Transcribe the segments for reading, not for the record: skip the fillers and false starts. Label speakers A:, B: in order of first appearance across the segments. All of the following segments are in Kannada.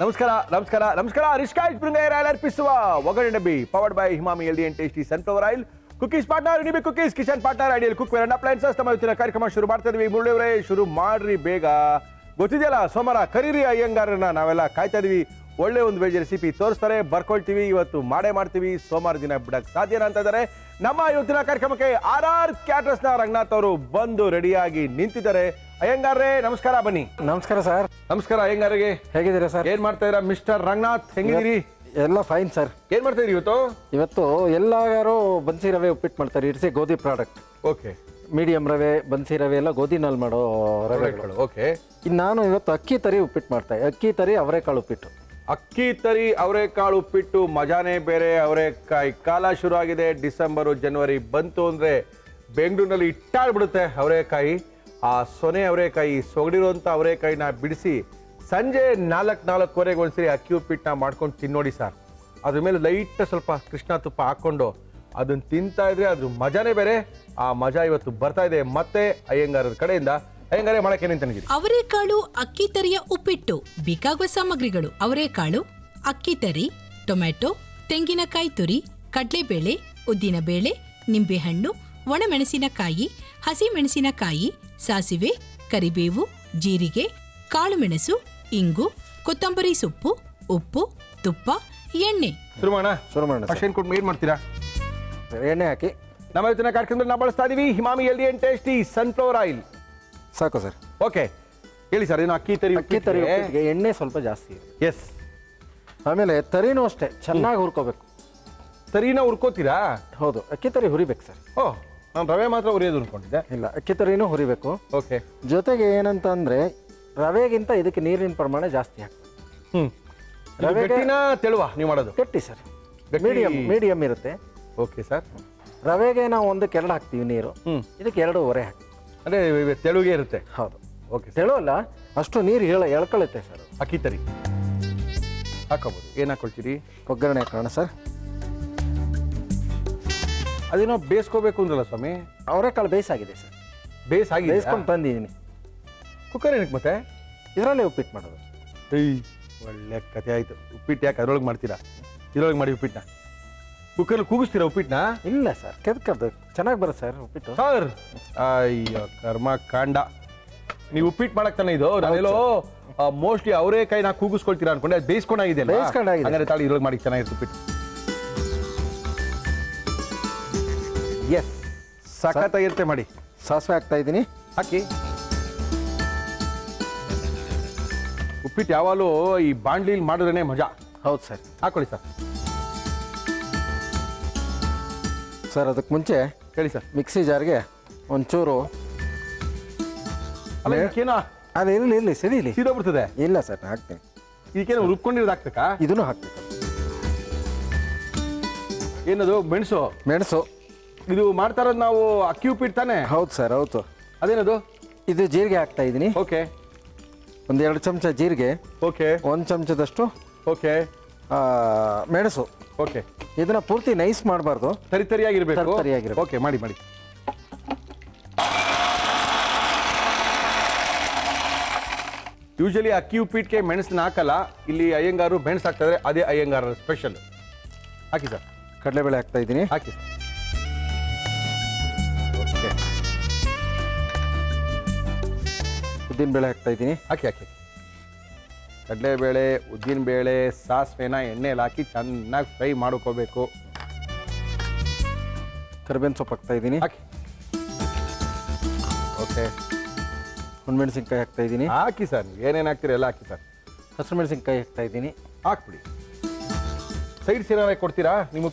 A: ನಮಸ್ಕಾರ ರಿಷ್ಕಾಜ್ ಬೃಂಗೇರಾಯಲ್ ಅರ್ಪಿಸುವ ಒಗರಣೆ ಡಬ್ಬಿ ಪವರ್ಡ್ ಬೈ ಹಿಮಾಮಿ healthy and tasty sunflower oil cookies partner ಯುನಿಬಿ cookies kitchen partner ideal cookware and appliances ನಮ್ಮ ಇವತ್ತಿನ ಕಾರ್ಯಕ್ರಮ ಶುರು ಮಾಡ್ತಾ ಇದೀವಿ. ಮುರಳಿಯವರೇ ಶುರು ಮಾಡ್ರಿ ಬೇಗ. ಗೊತ್ತಿದೆಯಲ್ಲ ಸೋಮವಾರ ಕರೀರಿ ಅಯ್ಯಂಗಾರನ್ನ, ನಾವೆಲ್ಲ ಕಾಯ್ತಾ ಇದೀವಿ. ಒಳ್ಳೆ ಒಂದು ವೆಜ್ ರೆಸಿಪಿ ತೋರಿಸ್ತಾರೆ, ಬರ್ಕೊಳ್ತೀವಿ. ಇವತ್ತು ಮಾಡೇ ಮಾಡ್ತೀವಿ, ಸೋಮವಾರ ದಿನ ಬಿಡಕ್ ಸಾಧ್ಯನಾ ಅಂತ ಇದ್ದಾರೆ. ನಮ್ಮ ಇವತ್ತಿನ ಕಾರ್ಯಕ್ರಮಕ್ಕೆ RR ಕ್ಯಾಟರರ್ಸ್ ನ ರಂಗನಾಥ್ ಅವರು ಬಂದು ರೆಡಿಯಾಗಿ ನಿಂತಿದ್ದಾರೆ. ಅಯ್ಯಂಗಾರ್ರೆ ನಮಸ್ಕಾರ, ಬನ್ನಿ.
B: ನಮಸ್ಕಾರ ಸರ್.
A: ನಮಸ್ಕಾರ ಅಯ್ಯಂಗಾರಿಗೆ.
B: ಹೇಗಿದ್ದೀರಾ ಸರ್?
A: ಏನ್ ಮಾಡ್ತಾ ಇದ್ದೀರಾ ಮಿಸ್ಟರ್ ರಂಗನಾಥ್, ಹೆಂಗಿದ್ದೀರಿ?
B: ಎಲ್ಲ ಫೈನ್ ಸರ್.
A: ಏನ್ ಮಾಡ್ತಾ ಇದೀರಿ
B: ಇವತ್ತು ಎಲ್ಲಾರು ಬನ್ಸಿ ರವೆ ಉಪ್ಪಿಟ್ಟು ಮಾಡ್ತಾರೆ. ಇಟ್ಸ್ ಗೋಧಿ ಪ್ರಾಡಕ್ಟ್.
A: ಓಕೆ.
B: ಮೀಡಿಯಂ ರವೆ, ಬನ್ಸಿ ರವೆ ಎಲ್ಲ ಗೋಧಿನಲ್ಲಿ ಮಾಡೋ ರವೆಗಳು.
A: ಓಕೆ.
B: ಇನ್ನು ನಾನು ಇವತ್ತು ಅಕ್ಕಿ ತರಿ ಉಪ್ಪಿಟ್ಟು ಮಾಡ್ತಾ. ಅಕ್ಕಿ ತರಿ ಅವರೆಕಾಳು ಉಪ್ಪಿಟ್ಟು.
A: ಅಕ್ಕಿ ತರಿ ಅವರೆಕಾಳು ಉಪ್ಪಿಟ್ಟು ಮಜಾನೇ ಬೇರೆ. ಅವರೆಕಾಯಿ ಕಾಲ ಶುರು ಆಗಿದೆ. ಡಿಸೆಂಬರು ಜನವರಿ ಬಂತು ಅಂದ್ರೆ ಬೆಂಗಳೂರಿನಲ್ಲಿ ಇಟ್ಟಾಡ್ಬಿಡುತ್ತೆ ಅವರೆಕಾಯಿ. ಆ ಸೊನೆ ಅವರೆಕಾಯಿ, ಸೊಗಡಿರುವಂಥ ಅವರೆಕಾಯಿನ ಬಿಡಿಸಿ ಸಂಜೆ 4-4:15 ಒಂದ್ಸರಿ ಅಕ್ಕಿ ಉಪ್ಪಿಟ್ಟನ್ನ ಮಾಡ್ಕೊಂಡು ತಿನ್ನೋಡಿ ಸರ್. ಅದ್ರ ಮೇಲೆ ಲೈಟ್ ಸ್ವಲ್ಪ ಕೃಷ್ಣ ತುಪ್ಪ ಹಾಕ್ಕೊಂಡು ಅದನ್ನ ತಿಂತಾ ಇದ್ರೆ ಅದ್ರ ಮಜಾನೇ ಬೇರೆ. ಆ ಮಜಾ ಇವತ್ತು ಬರ್ತಾ ಇದೆ ಮತ್ತೆ ಅಯ್ಯಂಗಾರರ ಕಡೆಯಿಂದ. ಅಯ್ಯಂಗಾರೇ ಮಾಡಕ್ಕೆ ಏನೇನು ತಂದಿದ್ದೀರಿ?
C: ಅವರೆಕಾಳು ಅಕ್ಕಿ ತರಿಯ ಉಪ್ಪಿಟ್ಟು. ಬೇಕಾಗುವ ಸಾಮಗ್ರಿಗಳು: ಅವರೆಕಾಳು, ಅಕ್ಕಿ ತರಿ, ಟೊಮೆಟೊ, ತೆಂಗಿನಕಾಯಿ ತುರಿ, ಕಡಲೆಬೇಳೆ, ಉದ್ದಿನಬೇಳೆ, ನಿಂಬೆಹಣ್ಣು, ಒಣಮೆಣಸಿನಕಾಯಿ, ಹಸಿಮೆಣಸಿನಕಾಯಿ, ಸಾಸಿವೆ, ಕರಿಬೇವು, ಜೀರಿಗೆ, ಕಾಳುಮೆಣಸು, ಇಂಗು, ಕೊತ್ತಂಬರಿ ಸೊಪ್ಪು, ಉಪ್ಪು, ತುಪ್ಪ, ಎಣ್ಣೆ.
A: ಶುರು ಮಾಡೋಣ. ಏನ್ ಮಾಡ್ತೀರಾ?
B: ಎಣ್ಣೆ ಹಾಕಿ
A: ನಮ್ಮ ಇವತ್ತಿನ ಕಾರ್ಯಕ್ರಮದಲ್ಲಿ ನಾವು ಬಳಸ್ತಾ ಇದೀವಿ ಹಿಮಾಮಿ healthy and tasty sunflower oil.
B: ಸಾಕು ಸರ್.
A: ಓಕೆ, ಹೇಳಿ ಸರ್. ಏನು ಅಕ್ಕಿ ತರಿ
B: ಉಪ್ಪಿಟ್ಟಿಗೆ ಎಣ್ಣೆ ಸ್ವಲ್ಪ ಜಾಸ್ತಿ ಇದೆ.
A: ಎಸ್.
B: ಆಮೇಲೆ ತರಿನೂ ಅಷ್ಟೇ ಚೆನ್ನಾಗಿ ಹುರ್ಕೋಬೇಕು.
A: ತರಿನ ಹುರ್ಕೋತೀರಾ?
B: ಹೌದು, ಅಕ್ಕಿ ತರಿ ಹುರಿಬೇಕು ಸರ್.
A: ಓಹ್, ನಾನು ರವೆ ಮಾತ್ರ ಹುರಿಯೋದು ಅನ್ಕೊಂಡಿದ್ದೆ.
B: ಇಲ್ಲ, ಅಕ್ಕಿ ತರಿನೂ ಹುರಿಬೇಕು.
A: ಓಕೆ.
B: ಜೊತೆಗೆ ಏನಂತ ಅಂದ್ರೆ ರವೆಗಿಂತ ಇದಕ್ಕೆ ನೀರಿನ ಪ್ರಮಾಣ ಜಾಸ್ತಿ ಆಗ್ತದೆ.
A: ರವೆಗಿನ ತೆಳುವ ನೀವು ಮಾಡೋದು?
B: ಗಟ್ಟಿ ಸರ್, ಮೀಡಿಯಂ ಇರುತ್ತೆ.
A: Okay sir.
B: ರವೆಗೆ ನಾವು 1-2 ಹಾಕ್ತೀವಿ ನೀರು, ಇದಕ್ಕೆ 2.5 ಹಾಕ್ತೀವಿ.
A: ಅಂದ್ರೆ ತೆಳುಗೆ ಇರುತ್ತೆ.
B: ಹೌದು.
A: ಓಕೆ.
B: ತೆಳು ಅಲ್ಲ, ಅಷ್ಟು ನೀರು ಎಳ್ಕೊಳ್ಳುತ್ತೆ ಸರ್.
A: ಅಕ್ಕಿ ತರಿ ಹಾಕೋಬಹುದು. ಏನು ಹಾಕೊಳ್ತೀರಿ?
B: ಒಗ್ಗರಣೆ ಹಾಕೋಣ ಸರ್.
A: ಅದೇನೋ ಬೇಯಿಸ್ಕೋಬೇಕು ಅಂದ್ರಲ್ಲ ಸ್ವಾಮಿ?
B: ಅವರೆಕಾಳು ಬೇಯಿಸಾಗಿದೆ ಸರ್. ಬೇಯಿಸ್ಕೊಂಡು ತಂದಿದ್ದೀನಿ.
A: ಕುಕ್ಕರ್ ಏನಕ್ಕೆ ಮತ್ತೆ?
B: ಇದರಲ್ಲೇ ಉಪ್ಪಿಟ್ಟು ಮಾಡೋದು.
A: ಒಳ್ಳೆ ಕತೆ ಆಯ್ತು. ಉಪ್ಪಿಟ್ಟು ಯಾಕೆ ಅದ್ರೊಳಗೆ ಮಾಡ್ತೀರಾ? ಇದ್ರೊಳಗೆ ಮಾಡಿ ಉಪ್ಪಿಟ್ಟನ್ನ ಕುಕ್ಕರ್ ಕೂಗಿಸ್ತೀರಾ ಉಪ್ಪಿಟ್ಟನ್ನ?
B: ಇಲ್ಲ ಸರ್, ಕೆದ್ಕದ್ದು ಚೆನ್ನಾಗಿ ಬರುತ್ತೆ ಸರ್ ಉಪ್ಪಿಟ್ಟು.
A: ಸರ್ ಅಯ್ಯೋ ಕರ್ಮ ಕಾಂಡ. ನೀವು ಉಪ್ಪಿಟ್ಟು ಮಾಡಕ್ ತಾನೆ ಇದು? ನಾವೆಲ್ಲೋ ಮೋಸ್ಟ್ಲಿ ಅವರೇ ನಾ ಕೂಗಿಸ್ಕೊಳ್ತೀರಾ ಅನ್ಕೊಂಡೆ. ಅದು ಬೇಯಿಸ್ಕೊಂಡಾಗಿದೆ. ಹಂಗಾರೆ ತಾಳಿ ಇದ್ರೊಳಗೆ ಮಾಡಿ ಚೆನ್ನಾಗಿರುತ್ತೆ ಉಪ್ಪಿಟ್ಟು. ಎಸ್, ಸಖತ್ತಾಗಿರುತ್ತೆ ಮಾಡಿ.
B: ಸಾಸಿವೆ ಹಾಕ್ತಾ ಇದ್ದೀನಿ.
A: ಹಾಕಿ. ಉಪ್ಪಿಟ್ಟು ಯಾವಾಗಲೂ ಈ ಬಾಂಡ್ಲಿಲಿ ಮಾಡಿದ್ರೇ ಮಜಾ.
B: ಹೌದು ಸರ್.
A: ಹಾಕೊಳ್ಳಿ ಸರ್.
B: ಸರ್ ಅದಕ್ಕೆ ಮುಂಚೆ
A: ಹೇಳಿ ಸರ್.
B: ಮಿಕ್ಸಿ ಜಾರ್ಗೆ ಒಂಚೂರು
A: ಅಲ್ಲ
B: ಇರಲಿ ಸರಿಲಿ
A: ಸೀದೋಗ್ಬಿಡ್ತದೆ.
B: ಇಲ್ಲ ಸರ್, ಹಾಕ್ತೀನಿ.
A: ಇದಕ್ಕೇನು ರುಬ್ಕೊಂಡಿರೋದು ಹಾಕ್ಬೇಕಾ?
B: ಇದನ್ನು ಹಾಕ್ಬೇಕು.
A: ಏನದು? ಮೆಣಸು. ಇದು ಮಾಡ್ತಾ ಇರೋದು ನಾವು ಅಕ್ಕಿ ಉಪ್ಪಿಟ್ಟು ತಾನೆ?
B: ಹೌದು ಸರ್, ಹೌದು.
A: ಅದೇನದು?
B: ಇದು ಜೀರಿಗೆ ಹಾಕ್ತಾ ಇದ್ದೀನಿ.
A: ಓಕೆ.
B: 1-2 ಚಮಚ ಜೀರಿಗೆ.
A: ಓಕೆ.
B: 1 ಚಮಚದಷ್ಟು
A: ಓಕೆ
B: ಮೆಣಸು.
A: ಓಕೆ.
B: ಇದನ್ನ ಪೂರ್ತಿ ನೈಸ್ ಮಾಡಬಾರ್ದು,
A: ತರಿಯಾಗಿರ್ಬೇಕು.
B: ತರಿಯಾಗಿರ್ಬೇಕು.
A: ಓಕೆ, ಮಾಡಿ. ಯೂಶಲಿ ಅಕ್ಕಿ ಉಪ್ಪಿಟ್ಟಿಗೆ ಮೆಣಸನ್ನ ಹಾಕಲ್ಲ. ಇಲ್ಲಿ ಅಯ್ಯಂಗಾರು ಮೆಣಸು ಹಾಕ್ತಾ ಇದ್ರೆ ಅದೇ ಅಯ್ಯಂಗಾರ ಸ್ಪೆಷಲ್. ಹಾಕಿ ಸರ್.
B: ಕಡಲೆಬೇಳೆ ಹಾಕ್ತಾ ಇದ್ದೀನಿ.
A: ಹಾಕಿ ಸರ್. ಓಕೆ.
B: ಉದ್ದಿನಬೇಳೆ ಹಾಕ್ತಾ ಇದ್ದೀನಿ.
A: ಹಾಕಿ. ಕಡಲೆಬೇಳೆ, ಉದ್ದಿನಬೇಳೆ, ಸಾಸಿವೆನ ಎಣ್ಣೆಯಲ್ಲಿ ಹಾಕಿ ಚೆನ್ನಾಗಿ ಫ್ರೈ ಮಾಡ್ಕೋಬೇಕು.
B: ಕರಿಬೇವಿನ ಸೊಪ್ಪು ಹಾಕ್ತಾ ಇದ್ದೀನಿ.
A: ಹಾಕಿ. ಓಕೆ.
B: ಒಣಮೆಣಸಿನ್ಕಾಯಿ ಹಾಕ್ತಾ ಇದ್ದೀನಿ.
A: ಹಾಕಿ ಸರ್. ಏನೇನು ಹಾಕ್ತೀರಿ ಎಲ್ಲ ಹಾಕಿ ಸರ್.
B: ಹಸಿರು ಮೆಣಸಿನ್ಕಾಯಿ ಹಾಕ್ತಾ ಇದ್ದೀನಿ.
A: ಹಾಕ್ಬಿಡಿ. ಸೈಡ್ ಏನಾರ ಕೊಡ್ತೀರಾ? ನಿಮ್ಮ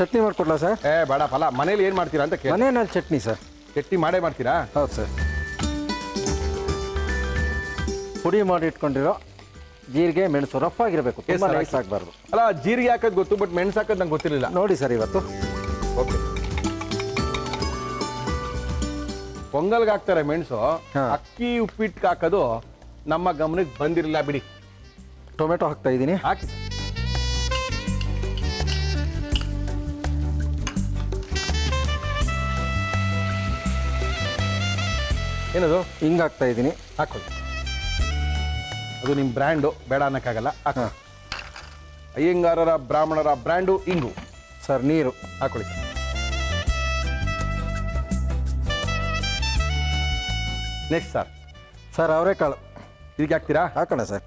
B: ಚಟ್ನಿ ಮಾಡ್ಕೊಡ್ಲಾ ಸರ್?
A: ಬೇಡ, ಫಲ. ಮನೇಲಿ ಏನು ಮಾಡ್ತೀರಾ ಅಂತ ಕೇಳಿ.
B: ಮನೆಯಲ್ಲಿ ಚಟ್ನಿ ಸರ್.
A: ಚಟ್ನಿ ಮಾಡೇ ಮಾಡ್ತೀರಾ?
B: ಹೌದು ಸರ್. ಪುಡಿ ಮಾಡಿ ಇಟ್ಕೊಂಡಿರೋ ಜೀರಿಗೆ, ಮೆಣಸು ರಫ್ ಆಗಿರಬೇಕು, ತುಂಬಾ ನೈಸ್ ಆಗಬಾರ್ದು.
A: ಅಲ್ಲ, ಜೀರಿಗೆ ಹಾಕೋದು ಗೊತ್ತು, ಬಟ್ ಮೆಣಸು ಹಾಕೋದು ನಂಗೆ ಗೊತ್ತಿರಲಿಲ್ಲ.
B: ನೋಡಿ ಸರ್ ಇವತ್ತು.
A: ಓಕೆ. ಪೊಂಗಲ್ಗೆ ಹಾಕ್ತಾರೆ ಮೆಣಸು, ಅಕ್ಕಿ ಉಪ್ಪಿಟ್ಟಿಗೆ ಹಾಕೋದು ನಮ್ಮ ಗಮನಕ್ಕೆ ಬಂದಿರಲಿಲ್ಲ ಬಿಡಿ.
B: ಟೊಮೆಟೊ ಹಾಕ್ತಾ ಇದ್ದೀನಿ.
A: ಹಾಕಿ. ಏನದು?
B: ಹಿಂಗೆ ಹಾಕ್ತಾ ಇದ್ದೀನಿ.
A: ಹಾಕೊಳ್ಳಿ. ಅದು ನಿಮ್ಮ ಬ್ರ್ಯಾಂಡು, ಬೇಡ ಅನ್ನೋಕ್ಕಾಗಲ್ಲ.
B: ಹಾಂ
A: ಅಯ್ಯಂಗಾರರ ಬ್ರಾಹ್ಮಣರ ಬ್ರ್ಯಾಂಡು ಇಂಗು.
B: ಸರ್ ನೀರು
A: ಹಾಕೊಳ್ಳಿ ಸರ್. ನೆಕ್ಸ್ಟ್ ಸರ್,
B: ಸರ್ ಅವರೆಕಾಳು
A: ಇದಕ್ಕೆ ಹಾಕ್ತೀರಾ?
B: ಹಾಕೋಣ ಸರ್.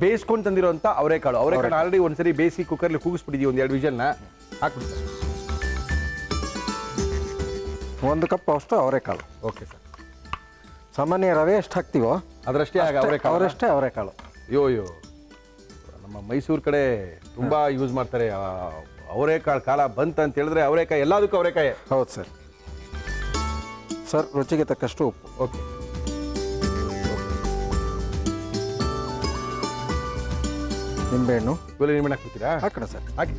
A: ಬೇಯಿಸ್ಕೊಂಡು ತಂದಿರೋಂಥ ಅವರೆಕಾಳು ಆಲ್ರೆಡಿ ಒಂದ್ಸರಿ ಬೇಯಿಸಿ ಕುಕ್ಕರ್ಲಿ ಕೂಗಿಸ್ಬಿಟ್ಟಿದ್ದೀವಿ, ಒಂದು 2 ವಿಷಲ್ನ ಹಾಕ್ಬಿಡಿ ಸರ್.
B: 1 ಕಪ್ ಅಷ್ಟು ಅವರೆಕಾಳು.
A: Okay sir.
B: ಸಾಮಾನ್ಯ ರವೆ ಎಷ್ಟು ಹಾಕ್ತೀವೋ
A: ಅದರಷ್ಟೇ ಅವರೆಕಾಳು.
B: ಅವರಷ್ಟೇ ಅವರೆಕಾಳು.
A: ಅಯ್ಯೋ ನಮ್ಮ ಮೈಸೂರು ಕಡೆ ತುಂಬ ಯೂಸ್ ಮಾಡ್ತಾರೆ ಅವರೆಕಾಳು. ಕಾಲ ಬಂತ ಅಂತ ಹೇಳಿದ್ರೆ ಅವರೆಕಾಯಿ, ಎಲ್ಲದಕ್ಕೂ ಅವರೆಕಾಯಿ.
B: ಹೌದು ಸರ್. ಸರ್ ರುಚಿಗೆ ತಕ್ಕಷ್ಟು ಉಪ್ಪು.
A: ಓಕೆ.
B: ನಿಂಬೆಹಣ್ಣು
A: ಇವೆಲ್ಲ ನಿಂಬೆಹಣ್ಣು ಹಾಕ್ಬಿಡ್ತೀರಾ?
B: ಹಾಕೋಣ ಸರ್.
A: ಹಾಕಿ.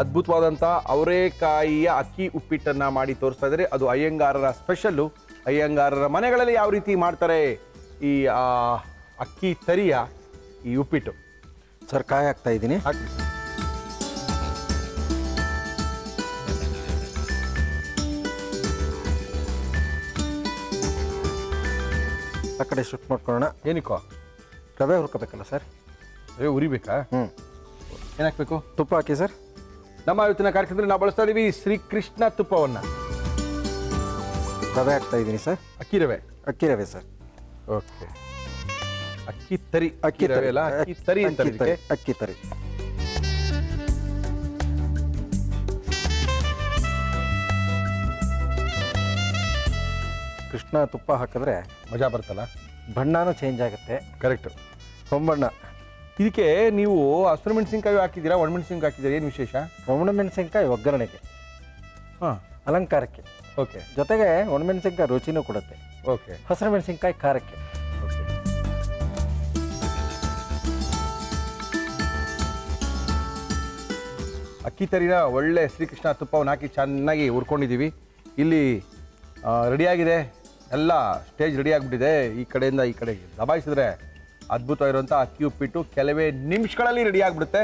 A: ಅದ್ಭುತವಾದಂಥ ಅವರೆಕಾಯಿಯ ಅಕ್ಕಿ ಉಪ್ಪಿಟ್ಟನ್ನು ಮಾಡಿ ತೋರಿಸ್ತಾ ಇದ್ದಾರೆ. ಅದು ಅಯ್ಯಂಗಾರರ ಸ್ಪೆಷಲ್ಲು. ಅಯ್ಯಂಗಾರರ ಮನೆಗಳಲ್ಲಿ ಯಾವ ರೀತಿ ಮಾಡ್ತಾರೆ ಈ ಅಕ್ಕಿ ತರಿಯ ಈ ಉಪ್ಪಿಟ್ಟು.
B: ಸರ್ ಕಾಯಿ ಹಾಕ್ತಾ ಇದ್ದೀನಿ.
A: ಹಾಕಿ.
B: ಆ ಕಡೆ ಶಿಫ್ಟ್ ಮಾಡ್ಕೊಳ್ಳೋಣ.
A: ಏನಕ್ಕೋ?
B: ರವೆ ಹುರ್ಕೋಬೇಕಲ್ಲ ಸರ್.
A: ರವೆ ಉರಿಬೇಕಾ?
B: ಹ್ಞೂ.
A: ಏನು ಹಾಕಬೇಕು?
B: ತುಪ್ಪ ಹಾಕಿ ಸರ್.
A: ನಮ್ಮ ಇವತ್ತಿನ ಕಾರ್ಯಕ್ರಮದಲ್ಲಿ ನಾವು ಬಳಸ್ತಾ ಇದ್ದೀವಿ ಶ್ರೀಕೃಷ್ಣ ತುಪ್ಪವನ್ನು.
B: ರವೆ ಹಾಕ್ತಾ ಇದ್ದೀನಿ ಸರ್.
A: ಅಕ್ಕಿ ರವೆ.
B: ಅಕ್ಕಿ ರವೆ ಸರ್.
A: ಓಕೆ. ಅಕ್ಕಿ ತರಿ.
B: ಅಕ್ಕಿ
A: ರವೆ
B: ತರಿ
A: ಅಲ್ಲ, ಅಕ್ಕಿ ತರಿ ಅಂತ ಇದಕ್ಕೆ.
B: ಅಕ್ಕಿ ತರಿ. ಕೃಷ್ಣ ತುಪ್ಪ ಹಾಕಿದ್ರೆ
A: ಮಜಾ ಬರ್ತಲ್ಲ,
B: ಬಣ್ಣನೂ ಚೇಂಜ್ ಆಗುತ್ತೆ.
A: ಕರೆಕ್ಟು.
B: ಹೊಂಬಣ್ಣ.
A: ಇದಕ್ಕೆ ನೀವು ಹಸಿರು ಮೆಣಸಿನ್ಕಾಯಿ ಹಾಕಿದ್ದೀರಾ, ಒಣಮೆಣಸಿನ್ಕಾಯಿ ಹಾಕಿದ್ದೀರಾ? ಏನು ವಿಶೇಷ?
B: ಒಣಮೆಣಸಿನ್ಕಾಯಿ ಒಗ್ಗರಣೆಗೆ,
A: ಹಾಂ,
B: ಅಲಂಕಾರಕ್ಕೆ.
A: ಓಕೆ.
B: ಜೊತೆಗೆ ಒಣಮೆಣಸಿನ್ಕಾಯಿ ರುಚಿನೂ ಕೊಡುತ್ತೆ.
A: ಓಕೆ.
B: ಹಸಿರು ಮೆಣಸಿನ್ಕಾಯಿ ಖಾರಕ್ಕೆ.
A: ಓಕೆ. ಅಕ್ಕಿ ತರಿನ ಒಳ್ಳೆ ಶ್ರೀಕೃಷ್ಣ ತುಪ್ಪವನ್ನು ಹಾಕಿ ಚೆನ್ನಾಗಿ ಹುರ್ಕೊಂಡಿದ್ದೀವಿ. ಇಲ್ಲಿ ರೆಡಿಯಾಗಿದೆ, ಎಲ್ಲ ಸ್ಟೇಜ್ ರೆಡಿ ಆಗಿಬಿಟ್ಟಿದೆ. ಈ ಕಡೆಯಿಂದ ಈ ಕಡೆಗೆ ದಬಾಯಿಸಿದ್ರೆ ಅದ್ಭುತವಾಗಿರುವಂಥ ಅಕ್ಕಿ ಉಪ್ಪಿಟ್ಟು ಕೆಲವೇ ನಿಮಿಷಗಳಲ್ಲಿ ರೆಡಿ ಆಗಿಬಿಡುತ್ತೆ.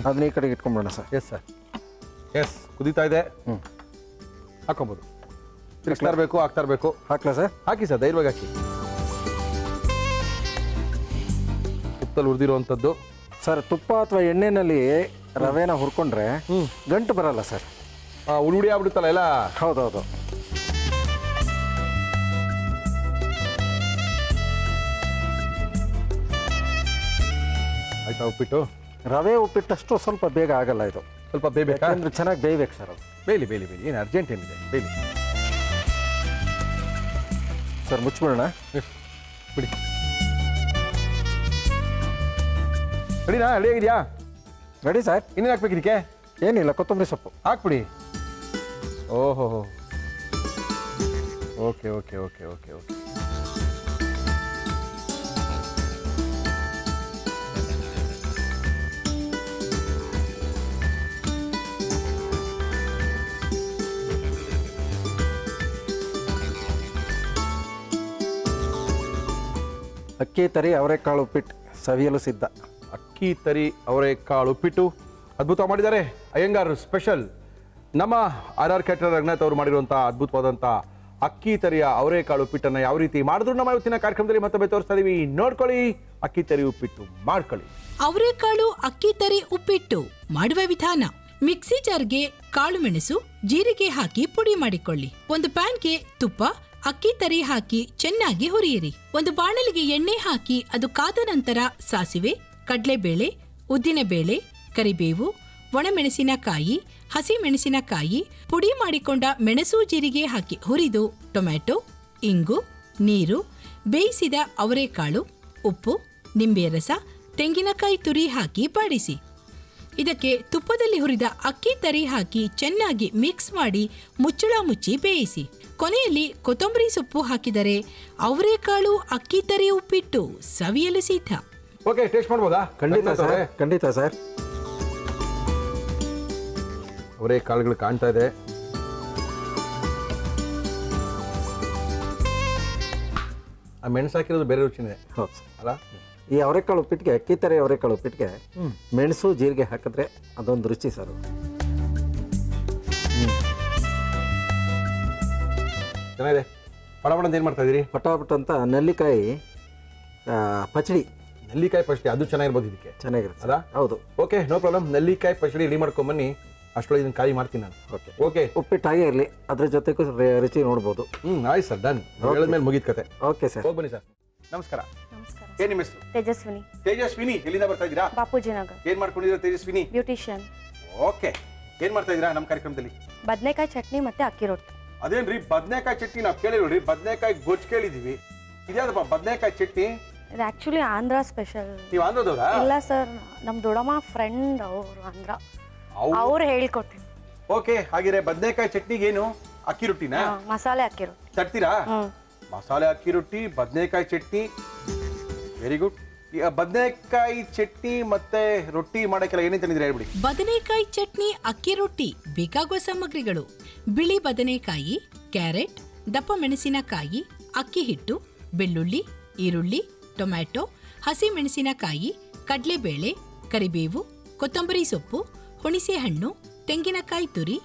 B: ಅದನ್ನ ಈ ಕಡೆಗೆ ಇಟ್ಕೊಂಡ್ಬಿಡೋಣ ಸರ್.
A: Yes sir, yes. ಕುದೀತಾ ಇದೆ.
B: ಹ್ಞೂ,
A: ಹಾಕೊಬೋದು. ತಿರ್ಸ್ತಾ ಇರಬೇಕು, ಹಾಕ್ತಾ ಇರಬೇಕು.
B: ಹಾಕ್ಲಾ ಸರ್?
A: ಹಾಕಿ ಸರ್, ಧೈರ್ಯವಾಗಿ ಹಾಕಿ. ತುಪ್ಪದಲ್ಲಿ ಹುರಿದಿರುವಂಥದ್ದು
B: ಸರ್. ತುಪ್ಪ ಅಥವಾ ಎಣ್ಣೆನಲ್ಲಿ ರವೆನ ಹುರ್ಕೊಂಡ್ರೆ ಗಂಟು ಬರಲ್ಲ ಸರ್.
A: ಉಳುಡಿ ಆಗ್ಬಿಡುತ್ತಲ್ಲ ಎಲ್ಲ.
B: ಹೌದೌದು.
A: ಆಯ್ತಾ ಉಪ್ಪಿಟ್ಟು?
B: ರವೆ ಉಪ್ಪಿಟ್ಟಷ್ಟು ಸ್ವಲ್ಪ ಬೇಗ ಆಗಲ್ಲ ಇದು.
A: ಸ್ವಲ್ಪ ಬೇಯಬೇಕಾ?
B: ಯಾಕಂದ್ರೆ ಚೆನ್ನಾಗಿ ಬೇಯ್ಬೇಕು ಸರ್ ಅದು.
A: ಬೇಯಲಿ ಬೇಯಲಿ ಬೇಯಲಿ, ಏನು ಅರ್ಜೆಂಟ್ ಏನಿದೆ, ಬೇಯಲಿ
B: ಸರ್. ಮುಚ್ಚಿಬಿಡೋಣ.
A: ಬಿಡಿ. ರೆಡಿನಾ? ರೆಡಿ ಆಗಿದೆಯಾ?
B: Ready sir.
A: ಇನ್ನೇನು ಹಾಕ್ಬೇಕು ಇದಕ್ಕೆ?
B: ಏನಿಲ್ಲ, ಕೊತ್ತಂಬರಿ ಸೊಪ್ಪು
A: ಹಾಕ್ಬಿಡಿ. ಓಹೋ, okay okay okay okay okay.
B: ಅಕ್ಕಿ ತರಿ ಅವರೆಕಾಳು ಉಪ್ಪಿಟ್ಟು ಸವಿಯಲು ಸಿದ್ಧ.
A: ಅಕ್ಕಿ ತರಿ ಅವರೆಕಾಳು ಉಪ್ಪಿಟ್ಟು ಅದ್ಭುತ ಮಾಡಿದ್ದಾರೆ ಅಯ್ಯಂಗಾರ್ ಸ್ಪೆಷಲ್. ನಮ್ಮ RR ಕ್ಯಾಟರರ್ ರಂಗನಾಥ್ ಅವರು ಮಾಡಿರುವಂಥ ಅದ್ಭುತವಾದಂಥ ಅಕ್ಕಿ ತರಿಯ ಅವರೆಕಾಳು ಉಪ್ಪಿಟ್ಟನ್ನು ಯಾವ ರೀತಿ ಮಾಡಿದ್ರು ನಮ್ಮ ಇವತ್ತಿನ ಕಾರ್ಯಕ್ರಮದಲ್ಲಿ ಮತ್ತೊಮ್ಮೆ ತೋರಿಸ್ತಾ ಇದೀವಿ. ನೋಡ್ಕೊಳ್ಳಿ, ಅಕ್ಕಿ ತರಿ ಉಪ್ಪಿಟ್ಟು ಮಾಡ್ಕೊಳ್ಳಿ.
C: ಅವರೆಕಾಳು ಅಕ್ಕಿ ತರಿ ಉಪ್ಪಿಟ್ಟು ಮಾಡುವ ವಿಧಾನ: ಮಿಕ್ಸಿ ಜಾರ್ಗೆ ಕಾಳು ಮೆಣಸು, ಜೀರಿಗೆ ಹಾಕಿ ಪುಡಿ ಮಾಡಿಕೊಳ್ಳಿ. ಒಂದು ಪ್ಯಾನ್ಗೆ ತುಪ್ಪ, ಅಕ್ಕಿ ತರಿ ಹಾಕಿ ಚೆನ್ನಾಗಿ ಹುರಿಯಿರಿ. ಒಂದು ಬಾಣಲಿಗೆ ಎಣ್ಣೆ ಹಾಕಿ ಅದು ಕಾದ ನಂತರ ಸಾಸಿವೆ, ಕಡಲೆಬೇಳೆ, ಉದ್ದಿನಬೇಳೆ, ಕರಿಬೇವು, ಒಣಮೆಣಸಿನಕಾಯಿ, ಹಸಿ ಮೆಣಸಿನಕಾಯಿ, ಪುಡಿ ಮಾಡಿಕೊಂಡ ಮೆಣಸು, ಜೀರಿಗೆ ಹಾಕಿ ಹುರಿದು ಟೊಮ್ಯಾಟೊ, ಇಂಗು, ನೀರು, ಬೇಯಿಸಿದ ಅವರೆಕಾಳು, ಉಪ್ಪು, ನಿಂಬೆ ರಸ, ತೆಂಗಿನಕಾಯಿ ತುರಿ ಹಾಕಿ ಬಾಡಿಸಿ. ಇದಕ್ಕೆ ತುಪ್ಪದಲ್ಲಿ ಹುರಿದ ಅಕ್ಕಿ ತರಿ ಹಾಕಿ ಚೆನ್ನಾಗಿ ಮಿಕ್ಸ್ ಮಾಡಿ ಮುಚ್ಚಳ ಮುಚ್ಚಿ ಬೇಯಿಸಿ. ಕೊನೆಯಲ್ಲಿ ಕೊತ್ತಂಬರಿ ಸೊಪ್ಪು ಹಾಕಿದರೆ ಅವರೆಕಾಳು ಅಕ್ಕಿ ತರಿ ಉಪ್ಪಿಟ್ಟು ಸವಿಯಲು ಸಿದ್ಧ.
A: ಓಕೆ, ಟೇಸ್ಟ್ ಮಾಡ್ಬೋದಾ?
B: ಖಂಡಿತ ಸರ್, ಖಂಡಿತ ಸರ್.
A: ಅವರೆಕಾಳುಗಳು ಕಾಣ್ತಾ ಇದೆ. ಆ ಮೆಣಸು ಹಾಕಿರೋದು ಬೇರೆ ರುಚಿನೇ
B: ಹೌದು ಸರ್.
A: ಅಲ್ಲ?
B: ಈ ಅವರೆಕಾಳು ಉಪ್ಪಿಟ್ಟಿಗೆ, ಅಕ್ಕಿ ತರಿ ಅವರೆಕಾಳು ಉಪ್ಪಿಟ್ಟಿಗೆ ಮೆಣಸು ಜೀರಿಗೆ ಹಾಕಿದ್ರೆ ಅದೊಂದು ರುಚಿ ಸರ್.
A: ಚೆನ್ನಾಗಿದೆ. ಪಡ ಅಂತ ಏನು ಮಾಡ್ತಾ ಇದ್ದೀರಿ?
B: ಪಟಾಪಟ್ ಅಂತ ನೆಲ್ಲಿಕಾಯಿ ಪಚಡಿ.
A: ನೆಲ್ಲಿಕಾಯಿ ಪಚಡಿ ಅದು ಚೆನ್ನಾಗಿರ್ಬೋದು ಇದಕ್ಕೆ.
B: ಚೆನ್ನಾಗಿರುತ್ತೆ
A: ಅದಾ?
B: ಹೌದು.
A: Okay, no problem. ನೆಲ್ಲಿಕಾಯಿ ಪಚಡಿ ರೆಡಿ ಮಾಡ್ಕೊಂಬನ್ನಿ. ಅಷ್ಟೊಳಗೆ ಇದನ್ನು ಖಾಲಿ ಮಾಡ್ತೀನಿ ನಾನು.
B: ಓಕೆ
A: ಓಕೆ,
B: ಉಪ್ಪಿಟ್ಟಾಗೇ ಇರಲಿ, ಅದ್ರ ಜೊತೆಗೂ ರುಚಿ ನೋಡ್ಬೋದು.
A: ಆಯ್ತು ಸರ್, ಡನ್. ಹೇಳಿದ್ಮೇಲೆ ಮುಗಿದ ಕತೆ.
B: Okay sir.
A: ಹೋಗಿ ಬನ್ನಿ ಸರ್. ನಮಸ್ಕಾರ.
D: ನಮಸ್ಕಾರ.
A: ಏನ್ ನಿಮ್ಮ ಹೆಸರು?
D: ತೇಜಸ್ವಿನಿ.
A: ತೇಜಸ್ವಿನಿ, ಎಲ್ಲಿಂದ ಬರ್ತಾ ಇದ್ದೀರಾ?
D: ಬಾಪೂಜಿ ನಗರ್.
A: ಏನ್ ಮಾಡ್ಕೊಂಡಿದ್ದೀರಾ ತೇಜಸ್ವಿನಿ?
D: ಬ್ಯೂಟಿಷಿಯನ್.
A: ಓಕೆ, ಏನ್ ಮಾಡ್ತಾ ಇದ್ದೀರಾ ನಮ್ಮ ಕಾರ್ಯಕ್ರಮದಲ್ಲಿ?
D: ಬದನೆಕಾಯಿ ಚಟ್ನಿ ಮತ್ತೆ ಅಕ್ಕಿ ರೊಟ್ಟಿ.
A: ಅದೇನ್ರಿ ಬದನೆಕಾಯಿ ಚಟ್ನಿ ನಾವು ಕೇಳಿರೋರಿ, ಬದನೆಕಾಯಿ ಗೊಜ್ಜು ಕೇಳಿದೀವಿ. ಇದ್ಯಾವ್ದಪ್ಪ ಬದನೆಕಾಯಿ ಚಟ್ನಿ?
D: ಇದು ಆಕ್ಚುಲಿ ಆಂಧ್ರ ಸ್ಪೆಷಲ್.
A: ನೀವು ಆಂಧ್ರದವ್ರಾ?
D: ಇಲ್ಲ ಸರ್, ನಮ್ಮ ದೊಡ್ಡಮ್ಮ ಫ್ರೆಂಡ್ ಅವರು ಆಂಧ್ರ, ಅವ್ರು ಹೇಳ್ಕೊಟ್ಟಿ.
A: ಓಕೆ, ಹಾಗಿದ್ರೆ ಬದನೆಕಾಯಿ ಚಟ್ನಿಗೆ ಏನು ಅಕ್ಕಿ ರೊಟ್ಟಿನಾ?
D: ಮಸಾಲೆ ಅಕ್ಕಿ ರೊಟ್ಟಿ
A: ತರ್ತೀರಾ? ಮಸಾಲೆ ಅಕ್ಕಿ ರೊಟ್ಟಿ, ಬದನೆಕಾಯಿ ಚಟ್ನಿ, ವೆರಿ ಗುಡ್. ಈಗ ಬದನೆಕಾಯಿ ಚಟ್ನಿ ಮತ್ತೆ ರೊಟ್ಟಿ ಮಾಡಕ್ಕೆಲ್ಲ ಏನೇನು ತಂದಿದ್ರೆ ಹೇಳ್ಬಿಡಿ.
C: ಬದನೆಕಾಯಿ ಚಟ್ನಿ ಅಕ್ಕಿ ರೊಟ್ಟಿ ಬೇಕಾಗುವ ಸಾಮಗ್ರಿಗಳು: ಬಿಳಿ ಬದನೆಕಾಯಿ, ಕ್ಯಾರೆಟ್, ದಪ್ಪ ಮೆಣಸಿನಕಾಯಿ, ಅಕ್ಕಿ ಹಿಟ್ಟು, ಬೆಳ್ಳುಳ್ಳಿ, ಈರುಳ್ಳಿ, ಟೊಮ್ಯಾಟೊ, ಹಸಿ ಮೆಣಸಿನಕಾಯಿ, ಕಡಲೆಬೇಳೆ, ಕರಿಬೇವು, ಕೊತ್ತಂಬರಿ ಸೊಪ್ಪು, ಹುಣಸೆ ಹಣ್ಣು, ತೆಂಗಿನಕಾಯಿ ತುರಿ,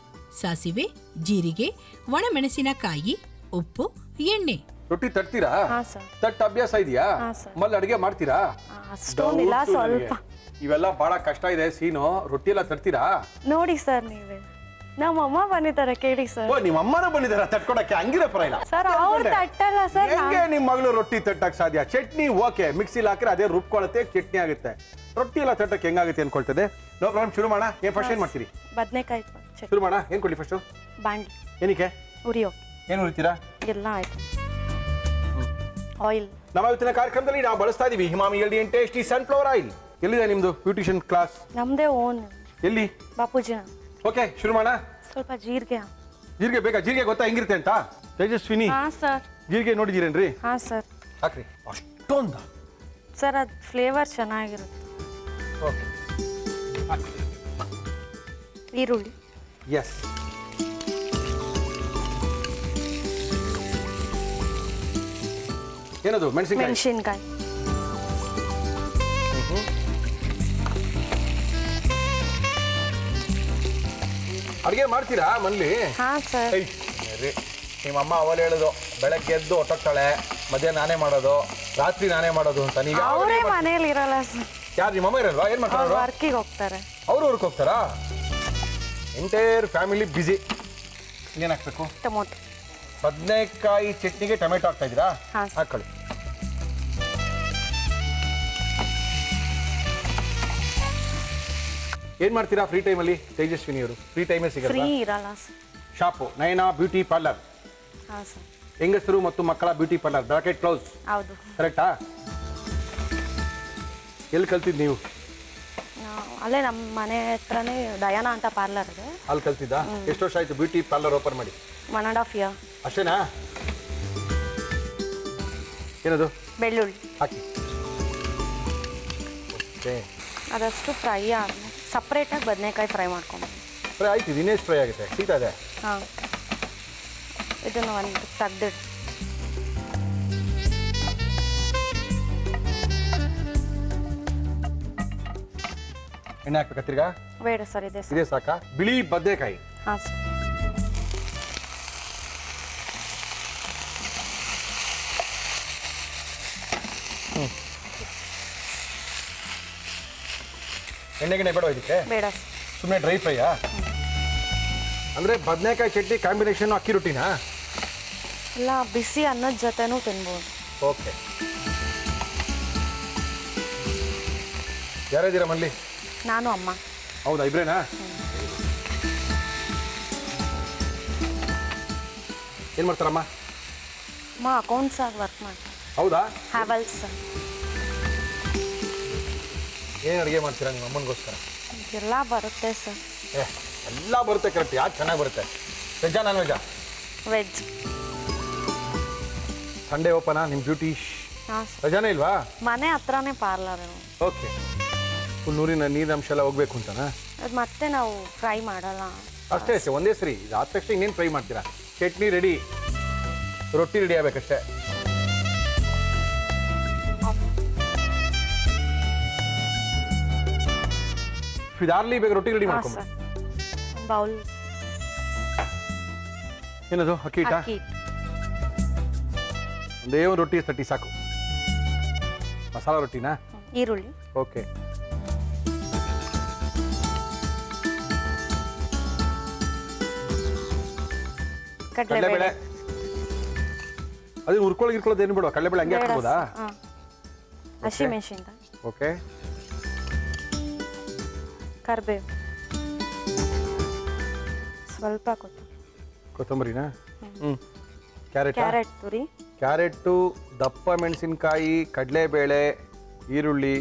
C: ಸಾಸಿವೆ, ಜೀರಿಗೆ, ಒಣಮೆಣಸಿನಕಾಯಿ, ಉಪ್ಪು, ಎಣ್ಣೆ.
A: ರೊಟ್ಟಿ ತಟ್ತೀರಾ?
D: ಹಾ ಸರ್.
A: ತಟ್ಟ ಅಭ್ಯಾಸ ಇದೆಯಾ?
D: ಹಾ ಸರ್.
A: ಮಲ್ಲಿ ಅಡಿಗೆ ಮಾಡ್ತೀರಾ?
D: ಅಷ್ಟೊಂದಿಲ್ಲ,
A: Doubt
D: ಸ್ವಲ್ಪ.
A: ನನಗೆ. ಇವೆಲ್ಲ ಬಹಳ ಕಷ್ಟ ಇದೆ ಸೀನು. ರೊಟ್ಟಿ ಎಲ್ಲ ತಟ್ತೀರಾ?
D: ನೋಡಿ ಸರ್, ನೀವೇ ನಮ್ಮ ಅಮ್ಮ ಬಂದಿದ್ದಾರೆ, ಕೇಳಿ ಸರ್.
A: ಓ, ನಿಮ್ಮ ಅಮ್ಮನ ಬಂದಿದಾರ ತಟ್ಕೊಡಕ್ಕೆ? ಹಂಗಿರ ಪರವಾಗಿಲ್ಲ
D: ಸರ್, ಅವ್ರು ತಟ್ಟಲ್ಲ ಸರ್.
A: ಹೆಂಗೆ ನಿಮ್ ಮಗಳು ರೊಟ್ಟಿ ತಟ್ಟಕ್ ಸಾಧ್ಯ? ಚಟ್ನಿ ಓಕೆ, ಮಿಕ್ಸಿಲಿ ಹಾಕಿದ್ರೆ ಅದೇ ರುಬ್ಕೊಳತ್ತೆ, ಚಟ್ನಿ ಆಗುತ್ತೆ. ರೊಟ್ಟಿ ಎಲ್ಲ ತಟ್ಟಕ್ಕೆ ಹೆಂಗಾಗುತ್ತೆ ಅನ್ಕೊಳ್ತದೆ. ನೋ ಪ್ರಾಬ್ಲಮ್, ಶುರು ಮಾಡೋಣ. ಏನ್ ಫಸ್ಟ್ ಏನ್ ಮಾಡ್ತೀರಿ?
D: ಬದನೆಕಾಯಿ ಚಟ್ನಿ.
A: ಶುರು ಮಾಡೋಣ. ಏನ್ ಕೊಡ್ಲಿ ಫಸ್ಟ್?
D: ಬಾಂಡ್ಲಿ
A: ಏನಕ್ಕೆ?
D: ಉರಿಯೋ.
A: ಏನು ಉರಿತೀರಾ?
D: ಎಲ್ಲ ಆಯ್ತು. ಆಯಿಲ್.
A: ನಮ್ಮ ಇವತ್ತಿನ ಕಾರ್ಯಕ್ರಮದಲ್ಲಿ ನಾವು ಬಳಸ್ತಾ ಇದೀವಿ ಹಿಮಾಮಿ ಎಲ್ಡಿ ಅಂಡ್ ಟೇಸ್ಟಿ ಸನ್ಫ್ಲವರ್ ಆಯಿಲ್. ಎಲ್ಲಿದೆ ನಿಮ್ದು ಬ್ಯೂಟಿಷಿಯನ್ ಕ್ಲಾಸ್?
D: ನಮ್ದೇ ಓನ್.
A: ಎಲ್ಲಿ?
D: ಬಾಪೂಜಿ.
A: ಓಕೆ, ಶುರು ಮಾಡೋಣ.
D: ಸ್ವಲ್ಪ ಜೀರಿಗೆ.
A: ಜೀರಿಗೆ ಬೇಕಾ? ಜೀರಿಗೆ ಗೊತ್ತಾ ಹೆಂಗಿರುತ್ತೆ ಅಂತ? ತೇಜಸ್ವಿನಿ,
D: ಹಾ ಸರ್.
A: ಜೀರಿಗೆ ನೋಡಿದ್ದೀರೇನ್ರಿ?
D: ಹಾ ಸರ್.
A: ಹಾಕ್ರಿ. ಅಷ್ಟೊಂದ?
D: ಸರ್, ಅದು ಫ್ಲೇವರ್ ಚೆನ್ನಾಗಿರುತ್ತೆ.
A: ಓಕೆ,
D: ಈರುಳ್ಳಿ.
A: ಎಸ್. ಏನದು? ಮೆಣಸಿನಕಾಯಿ.
D: ಮೆಣಸಿನ್ಕಾಯಿ.
A: ಅಡುಗೆ ಮಾಡ್ತೀರಾ ಮನೇಲಿ?
D: ಹಾ ಸರ್.
A: ನಿಮ್ಮ ಅಮ್ಮ ಅವಳು ಹೇಳೋದು, ಬೆಳಗ್ಗೆ ಎದ್ದು ಹೊಟ್ಟೋಗ್ತಾಳೆ, ಮಧ್ಯಾಹ್ನ ನಾನೇ ಮಾಡೋದು, ರಾತ್ರಿ ನಾನೇ ಮಾಡೋದು ಅಂತ. ನೀವು
D: ಅವರೇ ಮನೇಲಿ ಇರಲ್ಲ ಸರ್.
A: ಯಾರು ನಿಮ್ಮ ಅಮ್ಮ ಇರಲ್ವಾ? ಏನ್ ಮಾಡ್ತಾರೆ?
D: ವರ್ಕಿಗೆ ಹೋಗ್ತಾರೆ.
A: ಅವ್ರು ಊರಿಗೆ ಹೋಗ್ತಾರಾ? Entire family busy. ಏನ್ ಹಾಕ್ಬೇಕು?
D: ಟೊಮೊಟೊ.
A: ಬದನೆಕಾಯಿ ಚಟ್ನಿಗೆ ಟೊಮೆಟೊ ಹಾಕ್ತಾ ಇದ್ದೀರಾ?
D: ಹಾ.
A: ಹಾಕೊಳ್ಳಿ. ಏನ್ ಮಾಡ್ತೀರಾ ಫ್ರೀ ಟೈಮಲ್ಲಿ ತೇಜಸ್ವಿನಿ ಅವರು? ಫ್ರೀ ಟೈಮೇ
D: ಫ್ರೀ
A: ಸಿಗಲ್ಲ.
D: ಇರಲ್ಲ sir.
A: Shop Nayana beauty parlour,
D: ಹಾ ಸರ್.
A: ಹೆಂಗಸರು ಮತ್ತು ಮಕ್ಕಳ ಬ್ಯೂಟಿ ಪಾರ್ಲರ್, ಬ್ರಾಕೆಟ್ ಕ್ಲೋಸ್.
D: ಹೌದು.
A: ಕರೆಕ್ಟಾ? ಎಲ್ಲಿ ಕಲ್ತಿದ್ ನೀವು?
D: ಅಲ್ಲೇ ನಮ್ಮ ಮನೆ ಹತ್ರನೇ ಡಯಾನಾ ಅಂತ ಪಾರ್ಲರ್ ಇದೆ.
A: ಅಲ್ಲಿ ಕಲ್ತಿದ್ದ? ಎಷ್ಟು ವರ್ಷ ಆಯ್ತು ಬ್ಯೂಟಿ ಪಾರ್ಲರ್ ಓಪನ್ ಮಾಡಿ?
D: 1.5 year.
A: ಅಷ್ಟೇನಾ? ಏನದು?
D: ಬೆಳ್ಳುಳ್ಳಿ
A: ಹಾಕಿ. ಓಕೆ,
D: ಅದಷ್ಟು ಫ್ರೈ ಆದಮೇಲೆ ಸಪ್ರೇಟಾಗಿ ಬದನೆಕಾಯಿ ಫ್ರೈ ಮಾಡ್ಕೊಂಡು.
A: ಫ್ರೈ ಆಯ್ತು. ಇದು ಇನ್ನೇಷ್ಟು ಫ್ರೈ ಆಗುತ್ತೆ? ಸಿಗ್ತಾ ಇದೆ.
D: ಹಾಂ, ಇದನ್ನು ಒಂದು ತೆಗ್ದಿಟ್ಟು.
A: ಎಣ್ಣೆ ಹಾಕ್ಬೇಕಾ ತಿರ್ಗಾ?
D: ಬೇಡ ಸರ್, ಇದೆ ಸರ್.
A: ಇದೇ ಸಾಕಾ? ಬಿಳಿ ಬದನೆಕಾಯಿ.
D: ಹಾಂ ಸರ್.
A: ಎಣ್ಣೆಗೆ ಬೇಡ ಇದಕ್ಕೆ?
D: ಬೇಡ.
A: ಸುಮ್ಮನೆ ಡ್ರೈ ಫ್ರೈಯಾ? ಅಂದರೆ ಬದನೆಕಾಯಿ ಚಟ್ನಿ ಕಾಂಬಿನೇಷನ್ ಅಕ್ಕಿ ರೊಟ್ಟಿನಾ?
D: ಇಲ್ಲ, ಬಿಸಿ ಅನ್ನದ ಜೊತೆನೂ ತಿನ್ಬೋದು.
A: ಓಕೆ. ಯಾರಿದ್ದೀರಾ ಮನೇಲಿ?
D: ನಾನು, ಅಮ್ಮ.
A: ಹೌದಾ, ಇಬ್ರೇನಾ? ಏನು ಮಾಡ್ತಾರಮ್ಮ?
D: ಅಮ್ಮ ಅಕೌಂಟ್ಸ್ ಆಗಿ ವರ್ಕ್ ಮಾಡ್ತಾರೆ.
A: ಹೌದಾ?
D: ಹ್ಯಾವಲ್ಸ್.
A: ಏನು ಅಡುಗೆ ಮಾಡ್ತೀರಾ ನಿಮ್ಮ ಅಮ್ಮನಿಗೋಸ್ಕರ?
D: ಎಲ್ಲ ಬರುತ್ತೆ ಸರ್.
A: ಎಲ್ಲ ಬರುತ್ತೆ. ಕರೆಕ್ಟ್. ಯಾಕೆ ಚೆನ್ನಾಗಿ ಬರುತ್ತೆ? ವೆಜ್ಜಾ ನಾನ್ ವೆಜ್ಜಾ?
D: ವೆಜ್.
A: ಸಂಡೇ ಓಪನಾ ನಿಮ್ಮ ಬ್ಯೂಟಿ?
D: ಹಾಂ ಸರ್.
A: ರಜಾನೇ ಇಲ್ವಾ?
D: ಮನೆ ಹತ್ರನೇ ಪಾರ್ಲರ್.
A: ಓಕೆ. ನೀರಿನ ನೀರಿನಂಶ ಎಲ್ಲ ಹೋಗ್ಬೇಕು ಅಂತನಾ?
D: ಅದು ಮತ್ತೆ ನಾವು ಫ್ರೈ ಮಾಡಲ್ಲ.
A: ಅಷ್ಟೇ ಅಷ್ಟೇ, ಒಂದೇ ಸರಿ. ಇದು ಆದ ತಕ್ಷಣ ಇನ್ನೇನು ಫ್ರೈ ಮಾಡ್ತೀರಾ? ಚಟ್ನಿ ರೆಡಿ, ರೊಟ್ಟಿ ರೆಡಿ ಆಗಬೇಕಷ್ಟೇ. ಇದಾರ್ಲಿ ಬೇಗ ರೊಟ್ಟಿ ರೆಡಿ ಮಾಡ್ಕೊಂಡು.
D: ಬೌಲ್.
A: ಏನದು? ಅಕ್ಕಿ ಹಿಟ್ಟಾ?
D: ಅಕ್ಕಿ ಹಿಟ್ಟು.
A: ಒಂದೇ ಒಂದು ರೊಟ್ಟಿ ತಟ್ಟಿ ಸಾಕು. ಮಸಾಲ ರೊಟ್ಟಿನಾ?
D: ಈರುಳ್ಳಿ,
A: ಓಕೆ. ಕಡಲೆಬೇಳೆ.
D: ಕಡಲೆಬೇಳೆ,
A: ಅದನ್ನ ಹುರ್ಕೊಳ್ಳೋದು ಏನು ಬಿಡುವ, ಕಡಲೆಬೇಳೆ ಹಂಗೆ ಹಾಕ್ಬೋದಾ?
D: ಹಸಿಮೆಣಸಿನ್ಕಾಯಿ,
A: ಓಕೆ.
D: ಕರಿಬೇವು, ಸ್ವಲ್ಪ
A: ಕೊತ್ತಂಬರಿನಾ? ಕ್ಯಾರೆಟ್.
D: ಕ್ಯಾರೆಟ್ ತುರಿ,
A: ಕ್ಯಾರೆಟು, ದಪ್ಪ ಮೆಣಸಿನಕಾಯಿ, ಕಡಲೆಬೇಳೆ, ಈರುಳ್ಳಿ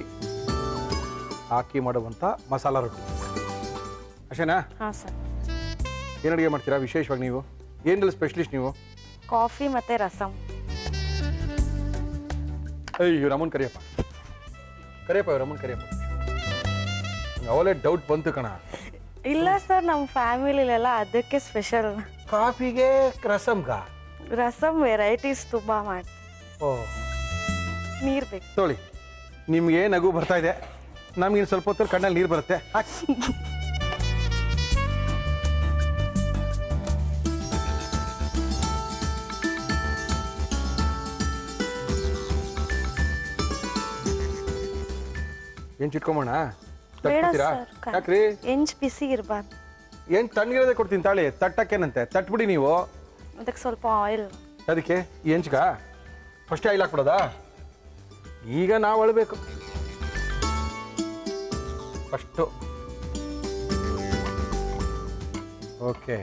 A: ಹಾಕಿ ಮಾಡುವಂಥ ಮಸಾಲ ರೊಟ್ಟಿ ಅಷ್ಟೇನಾ?
D: ಹಾಂ ಸರ್.
A: ಏನು ಅಡುಗೆ ಮಾಡ್ತೀರಾ ವಿಶೇಷವಾಗಿ ನೀವು? ಏನಲ್ಲಿ ಸ್ಪೆಷಲಿಸ್ಟ್ ನೀವು?
D: ಕಾಫಿ ಮತ್ತು ರಸಮ್.
A: ಅಯ್ಯೋ ರಮನ್ ಕರಿಯಪ್ಪ ರಮನ್ ಕರಿಯಪ್ಪ. ಅವಲೇ ಡೌಟ್ ಬಂತು ಕಣ.
D: ಇಲ್ಲ ಸರ್, ನಮ್ಮ ಫ್ಯಾಮಿಲಿಲೆಲ್ಲ ಅದಕ್ಕೆ ಸ್ಪೆಷಲ್.
A: ಕಾಫಿಗೆ ರಸಮ್ಗ?
D: ರಸಮ್ ವೆರೈಟೀಸ್ ತುಂಬ ಮಾಡಿ.
A: ಓ,
D: ನೀರು ಬೇಕು.
A: ತೊಳಿ, ನಿಮ್ಗೆ ನಗು ಬರ್ತಾ ಇದೆ, ನಮ್ಗಿನ್ನು ಸ್ವಲ್ಪ ಹೊತ್ತಲ್ಲಿ ಕಣ್ಣಲ್ಲಿ ನೀರು ಬರುತ್ತೆ. ಏನು ಚಿಟ್ಕೊಂಬೋಣ?
D: ಬೇಡ
A: ತಟ್ಬಿಡ್ತೀರಾ?
D: ಸರ್,
A: ಯಾಕ್ರಿ?
D: ಹೆಂಚ್ ಬಿಸಿ ಇರಬಾರ್ದು.
A: ಏನು ತಣ್ಣಗಿರೋದೇ ಕೊಡ್ತೀನಿ ತಾಳಿ, ತಟ್ಟಕ್ಕೇನಂತೆ, ತಟ್ಬಿಡಿ ನೀವು.
D: ಅದಕ್ಕೆ ಸ್ವಲ್ಪ ಆಯಿಲ್.
A: ಅದಕ್ಕೆ ಈ ಹೆಂಚ್ಗ ಫಸ್ಟೇ ಆಯಿಲ್ ಹಾಕ್ಬಿಡೋದಾ? ಈಗ ನಾವು ಅಳಬೇಕು ಫಸ್ಟು. ಓಕೆ.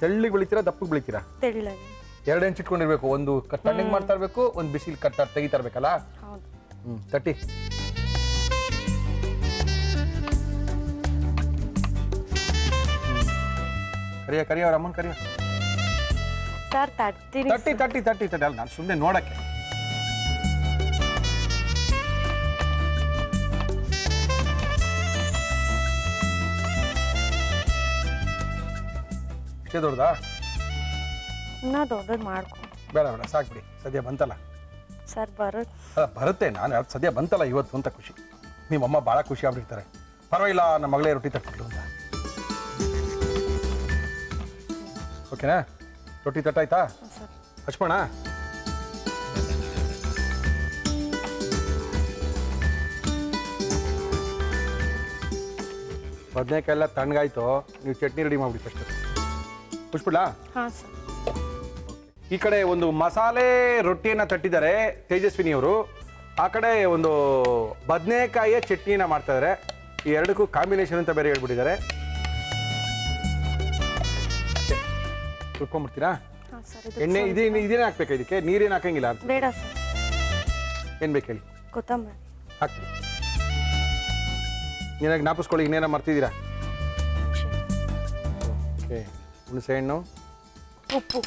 A: ತೆಳ್ಳಿಗೆ ಬೆಳಿತೀರಾ ದಪ್ಪಗೆ ಬೆಳಿತೀರಾ?
D: ತೆಳ್ಳಗೆ.
A: ಎರಡು ಹೆಂಚು ಇಟ್ಕೊಂಡಿರ್ಬೇಕು, ಒಂದು ತಣ್ಣಗೆ ಮಾಡ್ತಾ ಇರಬೇಕು, ಒಂದು ಬಿಸಿಲು ತೆಗಿತಾ ಇರ್ಬೇಕಲ್ಲ?
D: ಹೌದು.
A: ತಟ್ಟಿ. ಕರಿಯ ಅವ್ರ ಅಮ್ಮನ ಕರಿಯ.
D: ಸರ್ ತಟ್ತೀನಿ.
A: ತಟ್ಟಿ ತಟ್ಟಿ ತಟ್ಟಿ ತಟ್ಟಿ ಅಲ್ಲ, ನಾನು ಸುಮ್ಮನೆ ನೋಡಕ್ಕೆ. ಇಷ್ಟೇ ದೊಡ್ಡದಾ?
D: ಇನ್ನೂ ದೊಡ್ಡದು ಮಾಡ್ಕೊ.
A: ಬೇಡ ಸಾಕ್ಬಿಡಿ, ಸದ್ಯ ಬಂತಲ್ಲ.
D: ಸರ್ ಬರುತ್ತೆ.
A: ಅಲ್ಲ ಬರುತ್ತೆ, ನಾನು ಅದು ಸದ್ಯ ಬಂತಲ್ಲ ಇವತ್ತು ಅಂತ ಖುಷಿ. ನಿಮ್ಮಮ್ಮ ಭಾಳ ಖುಷಿ ಆಗ್ಬಿಟ್ಟಿರ್ತಾರೆ, ಪರವಾಗಿಲ್ಲ ನಮ್ಮ ಮಗಳೇ ರೊಟ್ಟಿ ತಟ್ಬಿಟ್ಲು ಅಂತ. ಓಕೆನಾ? ರೊಟ್ಟಿ ತಟ್ಟಾಯ್ತಾ?
D: ಸರ್
A: ಹಚ್ಬೋಣ? ಬದನೆಕಾಯಿ ಎಲ್ಲ ತಣ್ಣಗಾಯ್ತು, ನೀವು ಚಟ್ನಿ ರೆಡಿ ಮಾಡಿಬಿಡಿ ಫಸ್ಟ್. ಮುಚ್ಬಿಡ್ಲಾ?
D: ಹಾಂ ಸರ್.
A: ಈ ಕಡೆ ಒಂದು ಮಸಾಲೆ ರೊಟ್ಟಿಯನ್ನು ತಟ್ಟಿದ್ದಾರೆ ತೇಜಸ್ವಿನಿಯವರು, ಆ ಕಡೆ ಒಂದು ಬದನೆಕಾಯಿಯ ಚಟ್ನಿನ ಮಾಡ್ತಾ ಇದ್ದಾರೆ. ಈ ಎರಡಕ್ಕೂ ಕಾಂಬಿನೇಷನ್ ಅಂತ ಬೇರೆ ಹೇಳ್ಬಿಟ್ಟಿದ್ದಾರೆ. ಕುತ್ಕೊಂಡ್ಬಿಡ್ತೀರಾ?
D: ಹಾಂ ಸರ್.
A: ಎಣ್ಣೆ ಇದೇನೇ ಹಾಕ್ಬೇಕಾ? ಇದಕ್ಕೆ ನೀರೇನು ಹಾಕಂಗಿಲ್ಲ ಅಂತ?
D: ಬೇಡ ಸರ್.
A: ಏನು ಬೇಕು ಹೇಳಿ?
D: ಕೊತ್ತಂಬರಿ
A: ಹಾಕ್ತೀವಿ. ಏನಾಗ ಜ್ಞಾಪಿಸ್ಕೊಳ್ಳಿ, ಇನ್ನೇನ ಮರ್ತಿದ್ದೀರಾ? ಓಕೆ. ಹುಣಸೆ ಹಣ್ಣು,
D: ಉಪ್ಪು,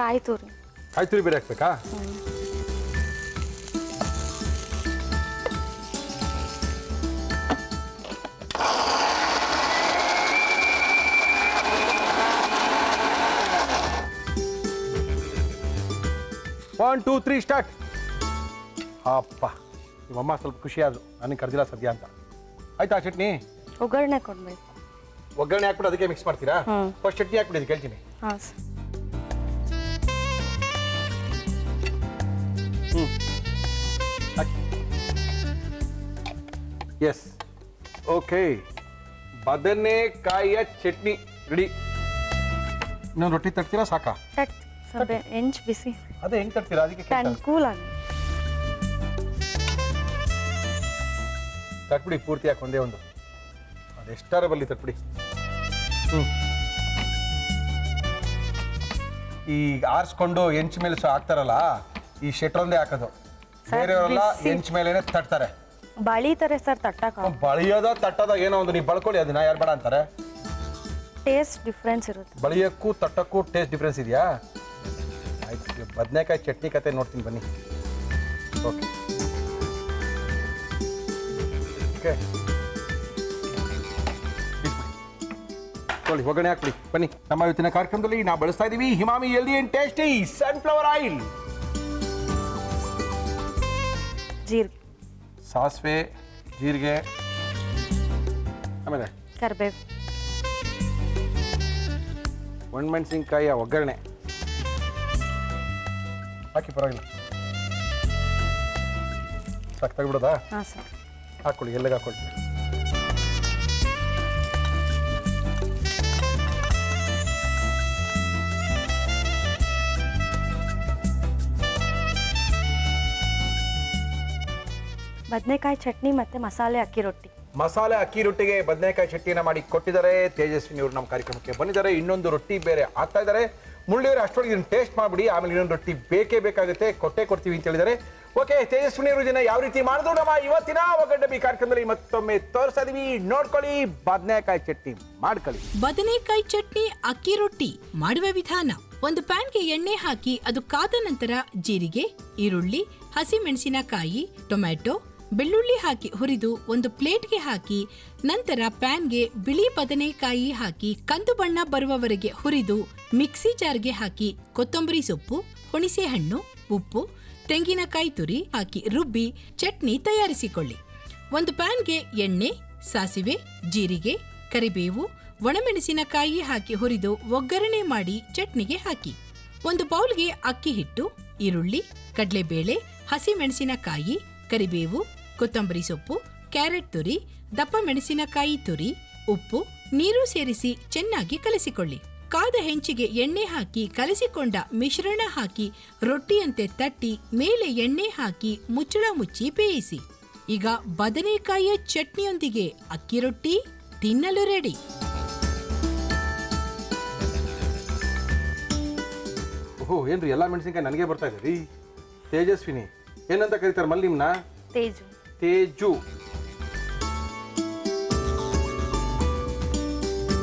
D: ಕಾಯಿ ತುರಿ.
A: ಕಾಯಿ ತುರಿ ಬೇರೆ ಹಾಕ್ಬೇಕಾ? One two three start. ಅಪ್ಪ, ನಿಮ್ಮಮ್ಮ ಸ್ವಲ್ಪ ಖುಷಿ ಆದ್ರು, ನನಗೆ ಕರ್ದಿಲ್ಲ ಸದ್ಯ ಅಂತ. ಆಯ್ತಾ ಚಟ್ನಿ?
D: ಒಗ್ಗರಣೆ ಕೊಡಬೇಕು.
A: ಒಗ್ಗರಣೆ ಹಾಕ್ಬಿಟ್ಟು ಅದಕ್ಕೆ ಮಿಕ್ಸ್ ಮಾಡ್ತೀರಾ? ಫಸ್ಟ್ ಚಟ್ನಿ ಹಾಕ್ಬಿಡಿ, ಕೇಳ್ತೀನಿ.
D: ಹಾಂ ಸರ್.
A: Yes, okay. ಬದನೆಕಾಯಿಯ ಚಟ್ನಿ ರೆಡಿ. ಇನ್ನೊಂದು ರೊಟ್ಟಿ ತಟ್ತೀರಾ ಸಾಕಾ?
D: ಸ್ವಲ್ಪ ಹೆಂಚ್ ಬಿಸಿ.
A: ಅದೇ ಹೆಂಗೆ ತಟ್ತೀರಾ? ಅದಕ್ಕೆ
D: ಕೂಲ್ ಆಗಿ
A: ತಟ್ಬಿಡಿ ಪೂರ್ತಿ ಹಾಕಿ ಒಂದೇ ಒಂದು. ಅದೆಷ್ಟಾರ ಬರಲಿ ತಟ್ಬಿಡಿ. ಈ ಆರಿಸ್ಕೊಂಡು ಹೆಂಚ್ ಮೇಲೆ ಹಾಕ್ತಾರಲ್ಲ, ಈ ಶೆಟ್ರೊಂದೇ ಹಾಕೋದು, ಬೇರೆಯವರೆಲ್ಲ ಹೆಂಚ್ ಮೇಲೆನೆ ತಟ್ತಾರೆ.
D: ಬಳಿತಾರೆ ಸರ್ ತಟ್ಟಕ.
A: ಬಳಿಯೋದ ತಟ್ಟದ ಏನೋ ಒಂದು, ನೀವು ಬಳ್ಕೊಳ್ಳಿ ಅದನ್ನ, ಯಾರು ಬೇಡ ಅಂತಾರೆ.
D: ಟೇಸ್ಟ್ ಡಿಫ್ರೆನ್ಸ್ ಇರುತ್ತೆ.
A: ಬಳಿಯೋಕ್ಕೂ ತಟ್ಟಕ್ಕೂ ಟೇಸ್ಟ್ ಡಿಫ್ರೆನ್ಸ್ ಇದೆಯಾ? ಆಯ್ತು, ಬದನೆಕಾಯಿ ಚಟ್ನಿ ಕತೆ ನೋಡ್ತೀನಿ ಬನ್ನಿ. ಓಕೆ ಓಕೆ, ನೋಡಿ ಒಗ್ಗರಣೆ ಹಾಕ್ಬಿಡಿ ಬನ್ನಿ. ನಮ್ಮ ಇವತ್ತಿನ ಕಾರ್ಯಕ್ರಮದಲ್ಲಿ ನಾವು ಬಳಸ್ತಾ ಇದ್ದೀವಿ ಹಿಮಾಮಿ healthy and tasty sunflower oil.
D: ಜೀರಿಗೆ,
A: ಸಾಸಿವೆ, ಜೀರಿಗೆ, ಆಮೇಲೆ
D: ಕರಿಬೇವು,
A: ಒಣಮೆಣಸಿನ್ಕಾಯಿಯ ಒಗ್ಗರಣೆ, ಹಾಕಿ ಪರವಾಗಿಲ್ಲ. ಸಾಕು ತೆಗ್ಬಿಡೋದಾ?
D: ಹಾಂ ಸರ್.
A: ಹಾಕ್ಕೊಳ್ಳಿ, ಎಲ್ಲಿಗೆ ಹಾಕ್ಕೊಳ್ಳಿ.
D: ಬದನೆಕಾಯಿ ಚಟ್ನಿ ಮತ್ತು ಮಸಾಲೆ ಅಕ್ಕಿ ರೊಟ್ಟಿ.
A: ಮಸಾಲೆ ಅಕ್ಕಿ ರೊಟ್ಟಿಗೆ ಬದನೆಕಾಯಿ ಚಟ್ನಿನ ಮಾಡಿ ಕೊಟ್ಟಿದ್ದಾರೆ ತೇಜಸ್ವಿನಿ ಅವರು. ನಮ್ಮ ಕಾರ್ಯಕ್ರಮಕ್ಕೆ ಬಂದಿದ್ದಾರೆ. ಇನ್ನೊಂದು ರೊಟ್ಟಿ ಬೇರೆ ಆಗ್ತಾ ಇದ್ದಾರೆ. ಮುಳ್ಳಿಯವರು ಅಷ್ಟೊಳಗೆ ಇದನ್ನು ಟೇಸ್ಟ್ ಮಾಡಿಬಿಡಿ, ಆಮೇಲೆ ಇನ್ನೊಂದು ರೊಟ್ಟಿ ಬೇಕೇ ಬೇಕಾಗುತ್ತೆ, ಕೊಡ್ತೀವಿ ಅಂತ ಹೇಳಿದ್ದಾರೆ. ಓಕೆ, ತೇಜಸ್ವಿನಿ ಅವರು ಇದನ್ನ ಯಾವ ರೀತಿ ಮಾಡಿದ್ರು ನಮ್ಮ ಇವತ್ತಿನ ಒಗ್ಗಡ್ಡೆ ಕಾರ್ಯಕ್ರಮದಲ್ಲಿ ಮತ್ತೊಮ್ಮೆ ತೋರಿಸ್ತಾ ಇದೀವಿ. ನೋಡ್ಕೊಳ್ಳಿ, ಬದನೆಕಾಯಿ ಚಟ್ನಿ ಮಾಡ್ಕೊಳ್ಳಿ.
C: ಬದನೆಕಾಯಿ ಚಟ್ನಿ ಅಕ್ಕಿ ರೊಟ್ಟಿ ಮಾಡುವ ವಿಧಾನ: ಒಂದು ಪ್ಯಾನ್ಗೆ ಎಣ್ಣೆ ಹಾಕಿ ಅದು ಕಾದ ನಂತರ ಜೀರಿಗೆ, ಈರುಳ್ಳಿ, ಹಸಿಮೆಣಸಿನಕಾಯಿ, ಟೊಮ್ಯಾಟೊ, ಬೆಳ್ಳುಳ್ಳಿ ಹಾಕಿ ಹುರಿದು ಒಂದು ಪ್ಲೇಟ್ಗೆ ಹಾಕಿ, ನಂತರ ಪ್ಯಾನ್ಗೆ ಬಿಳಿ ಬದನೆಕಾಯಿ ಹಾಕಿ ಕಂದು ಬಣ್ಣ ಬರುವವರೆಗೆ ಹುರಿದು ಮಿಕ್ಸಿ ಜಾರ್ಗೆ ಹಾಕಿ ಕೊತ್ತಂಬರಿ ಸೊಪ್ಪು, ಹುಣಸೆ ಹಣ್ಣು, ಉಪ್ಪು, ತೆಂಗಿನಕಾಯಿ ತುರಿ ಹಾಕಿ ರುಬ್ಬಿ ಚಟ್ನಿ ತಯಾರಿಸಿಕೊಳ್ಳಿ. ಒಂದು ಪ್ಯಾನ್ಗೆ ಎಣ್ಣೆ, ಸಾಸಿವೆ, ಜೀರಿಗೆ, ಕರಿಬೇವು, ಒಣಮೆಣಸಿನಕಾಯಿ ಹಾಕಿ ಹುರಿದು ಒಗ್ಗರಣೆ ಮಾಡಿ ಚಟ್ನಿಗೆ ಹಾಕಿ. ಒಂದು ಬೌಲ್ಗೆ ಅಕ್ಕಿ ಹಿಟ್ಟು, ಈರುಳ್ಳಿ, ಕಡಲೆಬೇಳೆ, ಹಸಿಮೆಣಸಿನಕಾಯಿ, ಕರಿಬೇವು, ಕೊತ್ತಂಬರಿ ಸೊಪ್ಪು, ಕ್ಯಾರೆಟ್ ತುರಿ, ದಪ್ಪ ಮೆಣಸಿನಕಾಯಿ ತುರಿ, ಉಪ್ಪು, ನೀರು ಸೇರಿಸಿ ಚೆನ್ನಾಗಿ ಕಲಸಿಕೊಳ್ಳಿ. ಕಾದ ಹೆಂಚಿಗೆ ಎಣ್ಣೆ ಹಾಕಿ ಕಲಸಿಕೊಂಡ ಮಿಶ್ರಣ ಹಾಕಿ ರೊಟ್ಟಿಯಂತೆ ತಟ್ಟಿ ಮೇಲೆ ಎಣ್ಣೆ ಹಾಕಿ ಮುಚ್ಚಳ ಮುಚ್ಚಿ ಬೇಯಿಸಿ. ಈಗ ಬದನೆಕಾಯಿಯ ಚಟ್ನಿಯೊಂದಿಗೆ ಅಕ್ಕಿ ರೊಟ್ಟಿ ತಿನ್ನಲು ರೆಡಿ.
A: ಓಹೋ, ಏನ್ರಿ ಎಲ್ಲ ಮೆಣಸಿನ್ಕಾಯಿ ನನಗೆ ಬರ್ತಾ ಇದೆ ರೀ. ತೇಜಸ್ವಿನಿ ಏನಂತ ಕರೀತಾರೆ ಮಲ್ಲಿ ನಿಮ್ನ?
D: ತೇಜು.
A: ತೇಜು.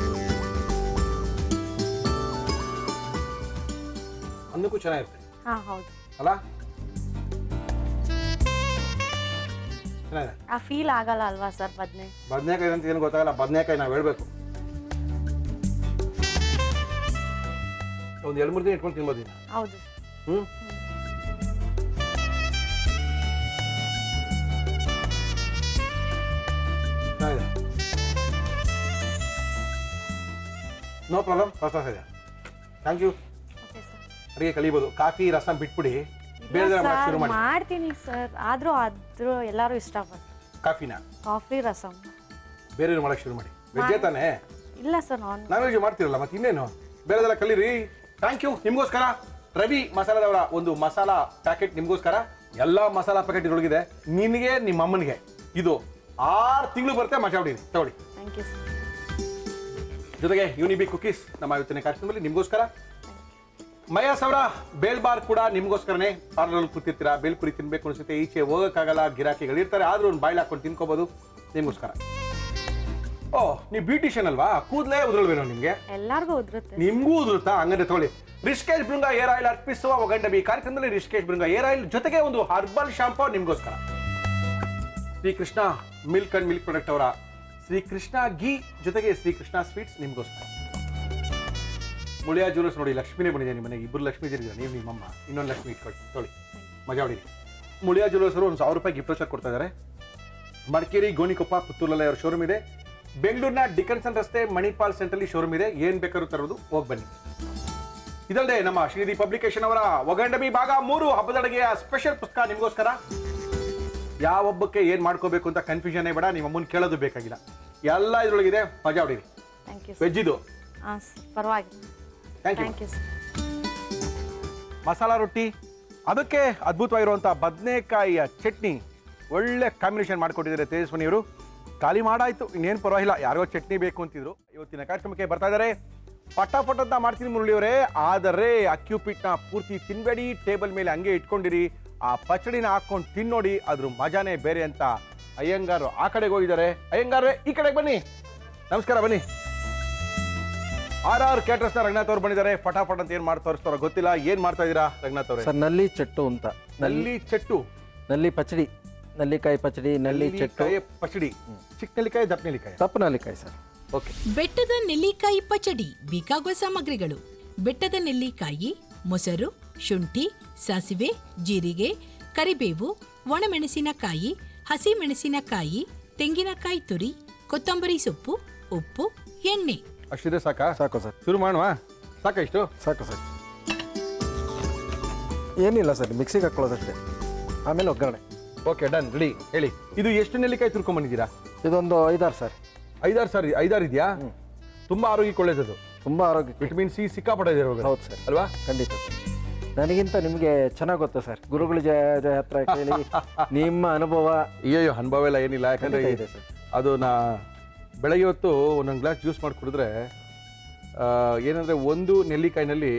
A: ಅನ್ನಕ್ಕೂ ಚೆನ್ನಾಗಿರುತ್ತೆ
D: ಹಾಂ ಹೌದು.
A: ಅಲ್ಲ? ಚೆನ್ನಾಗಿದೆ.
D: ಆ ಫೀಲ್ ಆಗಲ್ಲ ಅಲ್ವಾ ಸರ್
A: ಬದನೆಕಾಯಿ ಅಂತ ಏನು ಗೊತ್ತಾಗಲ್ಲ. ಬದನೆಕಾಯಿ ನಾವು ಹೇಳ್ಬೇಕು. ಒಂದು 2-3 ದಿನ ಇಟ್ಕೊಂಡು ತಿನ್ಬೋದು.
D: ಹೌದು.
A: No problem. ಇದೆ. Thank you.
D: Okay sir.
A: ಅಡುಗೆ ಕಲಿಬೋದು. ಕಾಫಿ ರಸಂ ಬಿಟ್ಬಿಡಿ, ಬೇರೆ ಶುರು ಮಾಡಿ.
D: ಮಾಡ್ತೀನಿ ಸರ್, ಆದ್ರೂ ಎಲ್ಲರೂ ಇಷ್ಟಪಡ್ತಾರೆ
A: ಕಾಫಿನ.
D: ಕಾಫಿ ರಸಂ
A: ಬೇರೆ ಮಾಡಕ್ಕೆ ಶುರು ಮಾಡಿ. ವೆಜ್ಜೇ ತಾನೇ?
D: ಇಲ್ಲ ಸರ್, ನಾನ್
A: ವೆಜ್ ಮಾಡ್ತಿರಲ್ಲ, ಮತ್ತೆ ಇನ್ನೇನು ಬೇರೆದೆಲ್ಲ ಕಲೀರಿ. Thank you. ನಿಮಗೋಸ್ಕರ ರವಿ ಮಸಾಲದವರ ಒಂದು ಮಸಾಲಾ ಪ್ಯಾಕೆಟ್ ನಿಮಗೋಸ್ಕರ. ಎಲ್ಲ ಮಸಾಲಾ ಪ್ಯಾಕೆಟ್ ಇದರೊಳಗಿದೆ. ನಿನಗೆ, ನಿಮ್ಮ ಅಮ್ಮನಿಗೆ ಇದು 6 ತಿಂಗಳು ಬರುತ್ತೆ. ಮಜಾ ಹೊಡೀರಿ, ತಗೊಳ್ಳಿ.
D: Thank you sir.
A: ಜೊತೆಗೆ ಯೂನಿಬಿ ಕುಕೀಸ್ ನಮ್ಮ ಇವತ್ತಿನ ಕಾರ್ಯಕ್ರಮದಲ್ಲಿ ನಿಮಗೋಸ್ಕರ. ಮಯಾಸ್ ಅವರ ಬೇಲ್ ಬಾರ್ ಕೂಡ ನಿಮಗೋಸ್ಕರನೇ. ಪಾರ್ಲರ್ ಕೂತಿರ್ತೀರಾ, ಬೇಲ್ಪುರಿ ತಿನ್ಬೇಕು ಅನ್ಸುತ್ತೆ, ಈಚೆ ಹೋಗೋಕ್ಕಾಗಲ್ಲ, ಗಿರಾಕಿಗಳಿರ್ತಾರೆ, ಆದ್ರೂ ಒಂದು ಬಾಯ್ಲ್ ಹಾಕೊಂಡು ತಿನ್ಕೋಬಹುದು. ನಿಮಗೋಸ್ಕರ. ಓ, ನೀವು ಬ್ಯೂಟಿಷಿಯನ್ ಅಲ್ವಾ? ಕೂದಲೇ ಉದುರಲ್ವೇನೋ ನಿಮ್ಗೆ?
D: ಎಲ್ಲಾರ್ಗೂ ಉದುರುತ್ತೆ.
A: ನಿಮ್ಗೂ ಉದುರುತ್ತಾ? ಹಂಗಂದ್ರೆ ತಗೊಳ್ಳಿ, ರಿಷಿಕೇಶ್ ಬೃಂಗ ಏರ್ ಆಯಿಲ್ ಅರ್ಪಿಸುವ ಒಗ್ಗಂಡಬಿ ಕಾರ್ಯಕ್ರಮದಲ್ಲಿ ರಿಷಿಕೇಶ್ ಬೃಂಗ ಏರ್ ಆಯಿಲ್ ಜೊತೆಗೆ ಒಂದು ಹರ್ಬಲ್ ಶಾಂಪೂ ನಿಮಗೋಸ್ಕರ. Srikrishna milk and milk product ಅವರ ಶ್ರೀಕೃಷ್ಣ ಗೀ ಜೊತೆಗೆ ಶ್ರೀಕೃಷ್ಣ ಸ್ವೀಟ್ಸ್ ನಿಮಗೋಸ್ಕರ. ಮುಳಿಯಾ ಜ್ಯುವೆಲರ್ಸ್ ನೋಡಿ, ಲಕ್ಷ್ಮಿನೇ ಬಂದಿದೆ ನಿಮ್ಮ ಮನೆಗೆ. 2 ಲಕ್ಷ್ಮೀ ಇದ್ದೀರಾ, ನೀವು ನಿಮ್ಮಮ್ಮ, ಇನ್ನೊಂದು ಲಕ್ಷ್ಮಿ ಇಟ್ಕೊಳ್ಳಿ, ತೊಳಿ, ಮಜಾ ಹೊಡೀರಿ. ಮುಳಿಯಾ ಜ್ಯುವೆಲರ್ಸ್ ಅವರು ಒಂದು 1000 ರೂಪಾಯಿ ಗಿಫ್ಟ್ ವೋಚರ್ ಕೊಡ್ತಾ ಇದ್ದಾರೆ. ಮಡಿಕೇರಿ, ಗೋಣಿಕೊಪ್ಪ, ಪುತ್ತೂರಲ್ಲಿ ಅವ್ರ ಶೋರೂಮ್ ಇದೆ. ಬೆಂಗಳೂರಿನ ಡಿಕನ್ಸನ್ ರಸ್ತೆ ಮಣಿಪಾಲ್ ಸೆಂಟ್ರಲ್ಲಿ ಶೋರೂಮ್ ಇದೆ. ಏನು ಬೇಕಾದ್ರೂ ತರೋದು, ಹೋಗಿ ಬನ್ನಿ. ಇದಲ್ಲದೆ ನಮ್ಮ ಶ್ರೀನಿಧಿ ಪಬ್ಲಿಕೇಶನ್ ಅವರ ಒಗ್ಗಂಡಬಿ ಭಾಗ 3 ಹಬ್ಬದ ಅಡುಗೆಯ ಸ್ಪೆಷಲ್ ಪುಸ್ತಕ ನಿಮಗೋಸ್ಕರ. ಯಾವ ಹಬ್ಬಕ್ಕೆ ಏನು ಮಾಡ್ಕೋಬೇಕು ಅಂತ ಕನ್ಫ್ಯೂಷನ್ ಬೇಡ, ನಿಮ್ಮ ಅಮ್ಮನ ಕೇಳೋದು ಬೇಕಾಗಿಲ್ಲ, ಎಲ್ಲ ಇದರೊಳಗಿದೆ. ಮಜಾ ಹೊಡೀರಿ.
D: Thank you.
A: ವೆಜ್ ಇದು.
D: ಹಾಂ ಸರ್, ಪರವಾಗಿಲ್ಲ.
A: Thank you
D: sir.
A: ಮಸಾಲಾ ರೊಟ್ಟಿ, ಅದಕ್ಕೆ ಅದ್ಭುತವಾಗಿರುವಂಥ ಬದನೆಕಾಯಿಯ ಚಟ್ನಿ, ಒಳ್ಳೆ ಕಾಂಬಿನೇಷನ್ ಮಾಡಿಕೊಟ್ಟಿದ್ದಾರೆ ತೇಜಸ್ವಿನಿ ಅವರು. ಖಾಲಿ ಮಾಡಾಯ್ತು, ಇನ್ನೇನು ಪರವಾಗಿಲ್ಲ, ಯಾರಿಗೋ ಚಟ್ನಿ ಬೇಕು ಅಂತಿದ್ರು. ಇವತ್ತಿನ ಕಾರ್ಯಕ್ರಮಕ್ಕೆ ಬರ್ತಾ ಇದ್ದಾರೆ. ಪಟಾಪಟ್ ಅಂತ ಮಾಡ್ತೀನಿ ಮುರಳಿಯವರೇ, ಆದರೆ ಅಕ್ಕಿ ಉಪ್ಪಿಟ್ಟನ್ನ ಪೂರ್ತಿ ತಿನ್ಬೇಡಿ, ಟೇಬಲ್ ಮೇಲೆ ಹಂಗೆ ಇಟ್ಕೊಂಡಿರಿ. ಆ ಪಚಡಿನ ಹಾಕೊಂಡು ತಿನ್ನೋಡಿ, ಅದ್ರ ಮಜಾನೇ ಬೇರೆ ಅಂತ ಅಯ್ಯಂಗಾರು ಆ ಕಡೆಗೆ ಹೋಗಿದ್ದಾರೆ. ಅಯ್ಯಂಗಾರೇ ಈ ಕಡೆಗೆ ಬನ್ನಿ. ನಮಸ್ಕಾರ, ಬನ್ನಿ. RR ಕ್ಯಾಟರರ್ಸ್ನ ರಂಗನಾಥ್ ಅವ್ರು ಬಂದಿದ್ದಾರೆ. ಪಟಾಪಟ್ ಅಂತ ಏನು ಮಾಡಿ ತೋರಿಸ್ತಾರೋ ಗೊತ್ತಿಲ್ಲ. ಏನು ಮಾಡ್ತಾ ಇದ್ದೀರಾ ರಂಗನಾಥ್ ಅವರೇ?
B: ಸರ್, ನಲ್ಲಿ ಚೆಟ್ಟು ಅಂತ.
A: ನಲ್ಲಿ ಚೆಟ್ಟು,
B: ನಲ್ಲಿ ಪಚಡಿ, ನಲ್ಲಿಕಾಯಿ ಪಚಡಿ, ನಲ್ಲಿ ಚೆಟ್ಟು
A: ಪಚಡಿ. ಚಿಕ್ಕ ನೆಲ್ಲಿಕಾಯಿ, ದಪ್ಪ ನೆಲ್ಲಿಕಾಯಿ?
B: ದಪ್ಪ ನೆಲ್ಲಿಕಾಯಿ ಸರ್.
A: ಓಕೆ.
C: ಬೆಟ್ಟದ ನೆಲ್ಲಿಕಾಯಿ ಪಚಡಿ ಬೇಕಾಗುವ ಸಾಮಗ್ರಿಗಳು: ಬೆಟ್ಟದ ನೆಲ್ಲಿಕಾಯಿ, ಮೊಸರು, ಶುಂಠಿ, ಸಾಸಿವೆ, ಜೀರಿಗೆ, ಕರಿಬೇವು, ಒಣಮೆಣಸಿನಕಾಯಿ, ಹಸಿಮೆಣಸಿನಕಾಯಿ, ತೆಂಗಿನಕಾಯಿ ತುರಿ, ಕೊತ್ತಂಬರಿ ಸೊಪ್ಪು, ಉಪ್ಪು, ಎಣ್ಣೆ.
A: ಅಷ್ಟಿದೆ ಸಾಕಾ?
B: ಸಾಕು ಸರ್.
A: ಶುರು ಮಾಡುವ? ಸಾಕ ಇಷ್ಟು?
B: ಸಾಕು ಸರ್. ಏನಿಲ್ಲ ಸರ್, ಮಿಕ್ಸಿಗೆ ಹಾಕೊಳ್ಳೋದಷ್ಟೇ, ಆಮೇಲೆ ಒಗ್ಗರಣೆ.
A: Okay done, ready. ಹೇಳಿ, ಇದು ಎಷ್ಟು ನೆಲ್ಲಿಕಾಯಿ ತುರ್ಕೊಂಡ್ಬಂದಿದ್ದೀರಾ?
B: ಇದೊಂದು 5-6 ಸರ್.
A: 5-6 ಇದೆಯಾ? ತುಂಬಾ ಆರೋಗ್ಯಕ್ಕೆ ಒಳ್ಳೇದದು,
B: ತುಂಬ ಆರೋಗ್ಯಕ್ಕೆ.
A: ವಿಟಮಿನ್ ಸಿ ಸಿಕ್ಕಾಪಟ್ಟೆ ಇದೆ ಇದ್ರೊಳಗಡೆ.
B: ಹೌದು ಸರ್,
A: ಅಲ್ವಾ?
B: ಖಂಡಿತ ಸರ್. ನನಗಿಂತ ನಿಮಗೆ ಚೆನ್ನಾಗಿ ಗೊತ್ತು ಸರ್, ಗುರುಗಳ ಹತ್ರ ಕೇಳಿ ನಿಮ್ಮ ಅನುಭವ.
A: ಅಯ್ಯೋ ಅನುಭವ ಎಲ್ಲ ಏನಿಲ್ಲ, ಯಾಕಂದ್ರೆ
B: ಖಂಡಿತ ಇದೆ ಸರ್.
A: ಅದು ಬೆಳಗ್ಗೆ ಹೊತ್ತು ಒಂದೊಂದು ಗ್ಲಾಸ್ ಜ್ಯೂಸ್ ಮಾಡಿ ಕುಡಿದ್ರೆ ಏನಂದ್ರೆ ಒಂದು ನೆಲ್ಲಿಕಾಯಿನಲ್ಲಿ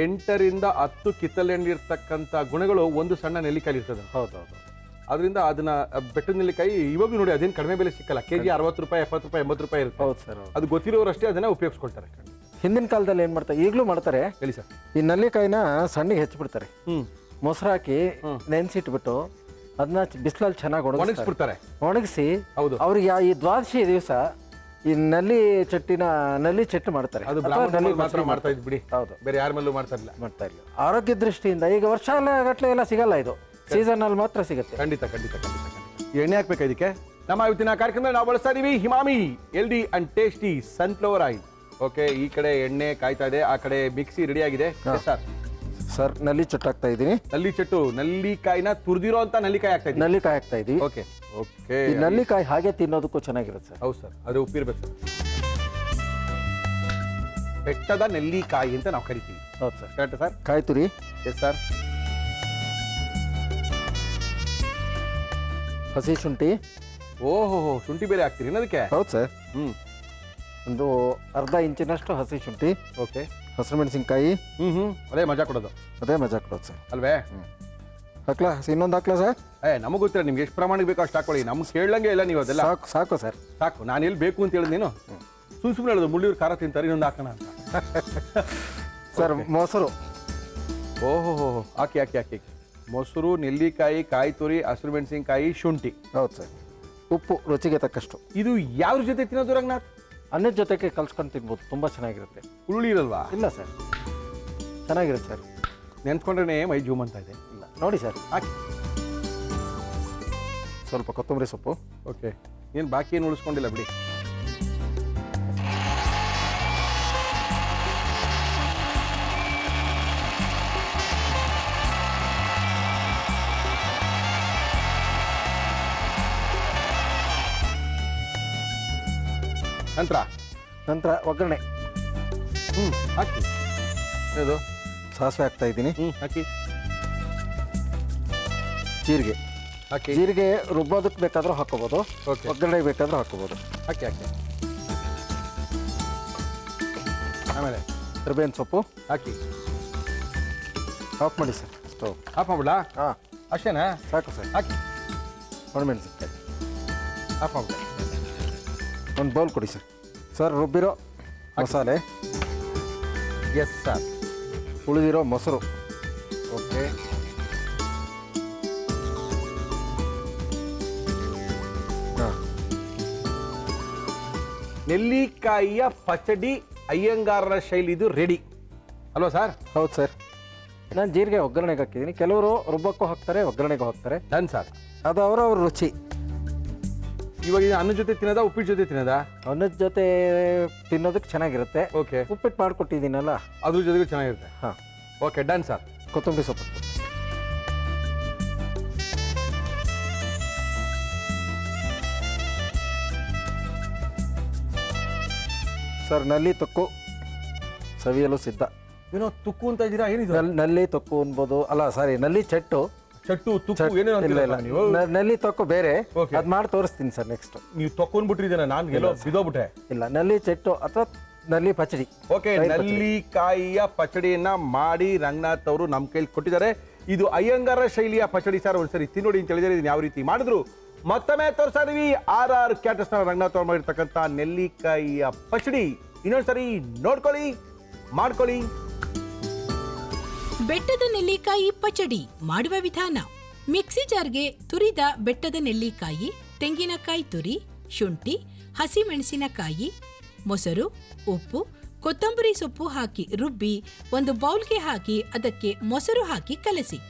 A: 8ರಿಂದ 10 ಕಿತ್ತಲೆಹಣ್ಣು ಇರ್ತಕ್ಕಂಥ ಗುಣಗಳು ಒಂದು ಸಣ್ಣ ನೆಲ್ಲಿಕಾಯಿ ಇರ್ತದೆ.
B: ಹೌದೌದು.
A: ಅದರಿಂದ ಅದನ್ನ ಬೆಟ್ಟದ ನೆಲ್ಲಿಕಾಯಿ ಇವಾಗಲೂ ನೋಡಿ ಅದೇನು ಕಡಿಮೆ ಬೆಲೆ ಸಿಕ್ಕಲ್ಲ. ಕೆಜಿ 60 ರೂಪಾಯಿ, 70 ರೂಪಾಯಿ, 80 ರೂಪಾಯಿ ಇರುತ್ತೆ.
B: ಹೌದು ಸರ್.
A: ಅದು ಗೊತ್ತಿರೋರಷ್ಟೇ ಅದನ್ನ ಉಪಯೋಗಿಸ್ಕೊಳ್ತಾರೆ.
B: ಹಿಂದಿನ ಕಾಲದಲ್ಲಿ ಏನು ಮಾಡ್ತಾರೆ, ಈಗಲೂ ಮಾಡ್ತಾರೆ.
A: ಹೇಳಿ ಸರ್.
B: ಈ ನೆಲ್ಲಿಕಾಯಿನ ಸಣ್ಣಗೆ ಹೆಚ್ಚಿಬಿಡ್ತಾರೆ, ಮೊಸರು ಹಾಕಿ ನೆನೆಸಿಟ್ಬಿಟ್ಟು ಅದನ್ನ ಬಿಸಿಲಲ್ಲಿ ಚೆನ್ನಾಗಿ
A: ಒಣಗಿಸ್ಬಿಡ್ತಾರೆ.
B: ಒಣಗಿಸಿ
A: ಹೌದು.
B: ಅವ್ರಿಗೆ ಈ ದ್ವಾದಶಿ ದಿವಸ ಈ ನಲ್ಲಿ ಚಟ್ನಿ ಮಾಡ್ತಾರೆ.
A: ಅದು ಬ್ರಾಹ್ಮಣರಲ್ಲಿ ಮಾತ್ರ ಮಾಡ್ತಾ ಇದ್ ಬಿಡಿ.
B: ಹೌದು,
A: ಬೇರೆ ಯಾರ ಮೇಲೂ ಮಾಡ್ತಾ ಇಲ್ಲ.
B: ಆರೋಗ್ಯ ದೃಷ್ಟಿಯಿಂದ ಈಗ ವರ್ಷ ಗಟ್ಟಲೆ ಎಲ್ಲ ಸಿಗಲ್ಲ, ಇದು ಸೀಸನ್ ಅಲ್ಲಿ ಮಾತ್ರ ಸಿಗುತ್ತೆ.
A: ಖಂಡಿತ ಖಂಡಿತ ಖಂಡಿತ ಖಂಡಿತ. ಎಣ್ಣೆ ಹಾಕ್ಬೇಕಾ ಇದಕ್ಕೆ? ನಮ್ಮ ಇವತ್ತಿನ ಕಾರ್ಯಕ್ರಮದಲ್ಲಿ ನಾವು ಬಳಸ್ತಾ ಇದೀವಿ ಹಿಮಾಮಿ healthy and tasty sunflower oil. Okay, ಈ ಕಡೆ ಎಣ್ಣೆ ಕಾಯ್ತಾ ಇದೆ, ಆ ಕಡೆ ಮಿಕ್ಸಿ ರೆಡಿ ಆಗಿದೆ.
B: ಸರ್ ನಲ್ಲಿ ಚಟ್ಟು ಹಾಕ್ತಾ ಇದ್ದೀನಿ.
A: ನಲ್ಲಿ ಚಟ್ಟು, ನಲ್ಲಿಕಾಯಿನ ತುರಿದಿರೋ ಅಂತ ನಲ್ಲಿಕಾಯಿ ಹಾಕ್ತಾ ಇದ್ದೀನಿ.
B: ನಲ್ಲಿಕಾಯಿ ಹಾಕ್ತಾ ಇದೀವಿ.
A: Okay okay.
B: ಈ ನಲ್ಲಿಕಾಯಿ ಹಾಗೆ ತಿನ್ನೋದಕ್ಕೂ ಚೆನ್ನಾಗಿರುತ್ತೆ ಸರ್.
A: ಹೌದು ಸರ್, ಅದು ಉಪ್ಪಿರ್ಬೇಕು ಸರ್. ಬೆಟ್ಟದ ನೆಲ್ಲಿಕಾಯಿ ಅಂತ ನಾವು ಕರಿತೀವಿ.
B: ಹೌದು ಸರ್,
A: ಕರೆಕ್ಟ್ ಸರ್.
B: ಕಾಯಿ ತುರಿ.
A: Yes sir.
B: ಹಸಿ ಶುಂಠಿ.
A: ಓಹೋ, ಶುಂಠಿ ಬೇರೆ ಹಾಕ್ತೀರಿ ಅದಕ್ಕೆ?
B: ಹೌದು ಸರ್.
A: ಒಂದು
B: ಅರ್ಧ ಇಂಚಿನಷ್ಟು ಹಸಿ ಶುಂಠಿ.
A: ಓಕೆ.
B: ಹಸಿರು ಮೆಣಸಿನ್ಕಾಯಿ.
A: ಅದೇ ಮಜಾ ಕೊಡೋದು.
B: ಅದೇ ಮಜಾ ಕೊಡೋದು ಸರ್,
A: ಅಲ್ವೇ?
B: ಹಾಕ್ಲಾ? ಇನ್ನೊಂದು ಹಾಕ್ಲಾ ಸರ್?
A: ನಮಗೆ ಗೊತ್ತಿಲ್ಲ, ನಿಮ್ಗೆ ಎಷ್ಟು ಪ್ರಮಾಣಕ್ಕೆ ಬೇಕು ಅಷ್ಟು ಹಾಕೊಳ್ಳಿ. ನಮ್ಗೆ ಕೇಳಂಗೆ ಇಲ್ಲ ನೀವು ಅದೆಲ್ಲ.
B: ಸಾಕು ಸರ್,
A: ಸಾಕು. ನಾನು ಎಲ್ಲಿ ಬೇಕು ಅಂತ ಹೇಳಿದ್ ನೀನು ಸುಮ್ಮನೆ ಹೇಳೋದು. ಮುಳ್ಳಿಯವ್ರು ಖಾರ ತಿಂತಾರೆ, ಇನ್ನೊಂದು ಹಾಕೋಣ ಅಂತ.
B: ಸರ್ ಮೊಸರು.
A: ಓಹೋ, ಹಾಕಿ ಹಾಕಿ ಹಾಕಿ. ಮೊಸರು, ನೆಲ್ಲಿಕಾಯಿ, ಕಾಯಿ ತುರಿ, ಹಸಿರು ಮೆಣಸಿನ್ಕಾಯಿ, ಶುಂಠಿ.
B: ಹೌದು ಸರ್. ಉಪ್ಪು ರುಚಿಗೆ ತಕ್ಕಷ್ಟು.
A: ಇದು ಯಾವ್ದ್ರ ಜೊತೆ ತಿನ್ನೋದು ರಂಗನಾಥ್?
B: ಅನ್ನದ ಜೊತೆಗೆ ಕಲ್ಸ್ಕೊಂಡು ತಿನ್ಬೋದು, ತುಂಬ ಚೆನ್ನಾಗಿರುತ್ತೆ.
A: ಹುರುಳಿ ಇರಲ್ವಾ?
B: ಇಲ್ಲ ಸರ್, ಚೆನ್ನಾಗಿರುತ್ತೆ ಸರ್.
A: ನೆನ್ಸ್ಕೊಂಡ್ರೆ ಮೈ ಜೂಮ್ ಅಂತ ಇದೆ.
B: ಇಲ್ಲ ನೋಡಿ ಸರ್,
A: ಹಾಕಿ
B: ಸ್ವಲ್ಪ ಕೊತ್ತಂಬರಿ ಸೊಪ್ಪು.
A: ಓಕೆ, ಏನು ಬಾಕಿ ಏನು ಉಳಿಸ್ಕೊಂಡಿಲ್ಲ ಬಿಡಿ.
B: ನಂತರ ಒಗ್ಗರಣೆ.
A: ಹಾಕಿ. ಅದು
B: ಸಾಸಿವೆ ಹಾಕ್ತಾ ಇದ್ದೀನಿ.
A: ಹಾಕಿ.
B: ಜೀರಿಗೆ
A: ಹಾಕಿ.
B: ಜೀರಿಗೆ ರುಬ್ಬೋದಕ್ಕೆ ಬೇಕಾದ್ರೂ ಹಾಕೋಬೋದು,
A: ಓಕೆ.
B: ಒಗ್ಗರಣೆಗೆ ಬೇಕಾದ್ರೂ ಹಾಕೋಬೋದು.
A: ಹಾಕಿ ಹಾಕಿ. ಆಮೇಲೆ
B: ಕರಿಬೇವಿನ ಸೊಪ್ಪು
A: ಹಾಕಿ.
B: ಆಫ್ ಮಾಡಿ ಸರ್ ಸ್ಟವ್.
A: ಆಫ್ ಮಾಡ್ಬಿಡಾ?
B: ಹಾಂ,
A: ಅಷ್ಟೇನಾ?
B: ಸಾಕು ಸರ್.
A: ಹಾಕಿ.
B: ಒಣಮೆಣಸಿನ್ಕಾಯಿ
A: ಆಫ್ ಮಾಡ್ಬಿಡ.
B: ಒಂದು ಬೌಲ್ ಕೊಡಿ ಸರ್. ಸರ್ ರುಬ್ಬಿರೋ ಮಸಾಲೆ.
A: Yes sir.
B: ಉಳಿದಿರೋ ಮೊಸರು.
A: ಓಕೆ.
B: ಹಾಂ.
A: ನೆಲ್ಲಿಕಾಯಿಯ ಪಚಡಿ ಅಯ್ಯಂಗಾರರ ಶೈಲಿದು ರೆಡಿ ಅಲ್ವಾ ಸರ್?
B: ಹೌದು ಸರ್. ನಾನು ಜೀರಿಗೆ ಒಗ್ಗರಣೆಗೆ ಹಾಕಿದ್ದೀನಿ, ಕೆಲವರು ರುಬ್ಬಕ್ಕೂ ಹಾಕ್ತಾರೆ, ಒಗ್ಗರಣೆಗೂ ಹಾಕ್ತಾರೆ.
A: Done sir.
B: ಅದು ಅವರವ್ರ ರುಚಿ.
A: ಇವಾಗ ಇದು ಅನ್ನದ ಜೊತೆ ತಿನ್ನೋದಾ, ಉಪ್ಪಿಟ್ಟು ಜೊತೆ ತಿನ್ನೋದಾ?
B: ಅನ್ನದ ಜೊತೆ ತಿನ್ನೋದಕ್ಕೆ ಚೆನ್ನಾಗಿರುತ್ತೆ.
A: ಓಕೆ.
B: ಉಪ್ಪಿಟ್ಟು ಮಾಡಿಕೊಟ್ಟಿದ್ದೀನಲ್ಲ,
A: ಅದ್ರ ಜೊತೆಗೂ ಚೆನ್ನಾಗಿರುತ್ತೆ.
B: ಹಾಂ.
A: Okay done sir.
B: ಕೊತ್ತಂಬರಿ ಸೊಪ್ಪು. ಸರ್ ನಲ್ಲಿ ತೊಕ್ಕು ಸವಿಯಲು ಸಿದ್ಧ.
A: ಏನೋ ತುಕ್ಕು ಅಂತ ಇದ್ದೀರಾ, ಏನಿದೆ?
B: ನಲ್ಲಿ ತೊಕ್ಕು ಅನ್ಬೋದು. ಅಲ್ಲ ಸಾರಿ, ನಲ್ಲಿ ಚಟ್ಟು.
A: ಚಟ್ಟು ತುಕ್ಕು ಏನೇನು
B: ಇಲ್ಲ ಇಲ್ಲ,
A: ನೀವು?
B: ನಲ್ಲಿ ತೊಕ್ಕು ಬೇರೆ.
A: Okay.
B: ಅದು ಮಾಡಿ ತೋರಿಸ್ತೀನಿ ಸರ್ ನೆಕ್ಸ್ಟ್.
A: ನೀವು ತೊಕ್ಕೊಂಡ್ಬಿಟ್ಟಿದ್ದೀನ, ನಾನು ಎಲ್ಲೋ ಬಿದೋಗ್ಬಿಟ್ಟೆ.
B: ಇಲ್ಲ, ನಲ್ಲಿ ಚಟ್ಟು ಅಥವಾ ನಲ್ಲಿ ಪಚಡಿ.
A: ಓಕೆ, ನಲ್ಲಿಕಾಯಿಯ ಪಚಡಿಯನ್ನ ಮಾಡಿ ರಂಗನಾಥ್ ಅವರು ನಮ್ಮ ಕೈಲಿ ಕೊಟ್ಟಿದ್ದಾರೆ. ಇದು ಅಯ್ಯಂಗಾರ ಶೈಲಿಯ ಪಚಡಿ ಸರ್. ಒಂದ್ಸರಿ ತಿನ್ನೋಡಿ ಅಂತ ಹೇಳಿದರೆ ಇದನ್ನ ಯಾವ ರೀತಿ ಮಾಡಿದ್ರು ಮತ್ತೊಮ್ಮೆ ತೋರಿಸ್ತಾ ಇದೀವಿ. RR ಕ್ಯಾಟರ್ಸ್ ರಂಗನಾಥ್ ಅವ್ರು ಮಾಡಿರ್ತಕ್ಕಂಥ ನೆಲ್ಲಿಕಾಯಿಯ ಪಚಡಿ ಇನ್ನೊಂದ್ಸರಿ ನೋಡ್ಕೊಳ್ಳಿ, ಮಾಡ್ಕೊಳ್ಳಿ.
C: ಬೆಟ್ಟದ ನೆಲ್ಲಿಕಾಯಿ ಪಚಡಿ ಮಾಡುವ ವಿಧಾನ: ಮಿಕ್ಸಿ ಜಾರ್ಗೆ ತುರಿದ ಬೆಟ್ಟದ ನೆಲ್ಲಿಕಾಯಿ, ತೆಂಗಿನಕಾಯಿ ತುರಿ, ಶುಂಠಿ, ಹಸಿಮೆಣಸಿನಕಾಯಿ, ಮೊಸರು, ಉಪ್ಪು, ಕೊತ್ತಂಬರಿ ಸೊಪ್ಪು ಹಾಕಿ ರುಬ್ಬಿ ಒಂದು ಬೌಲ್ಗೆ ಹಾಕಿ ಅದಕ್ಕೆ ಮೊಸರು ಹಾಕಿ ಕಲಸಿ.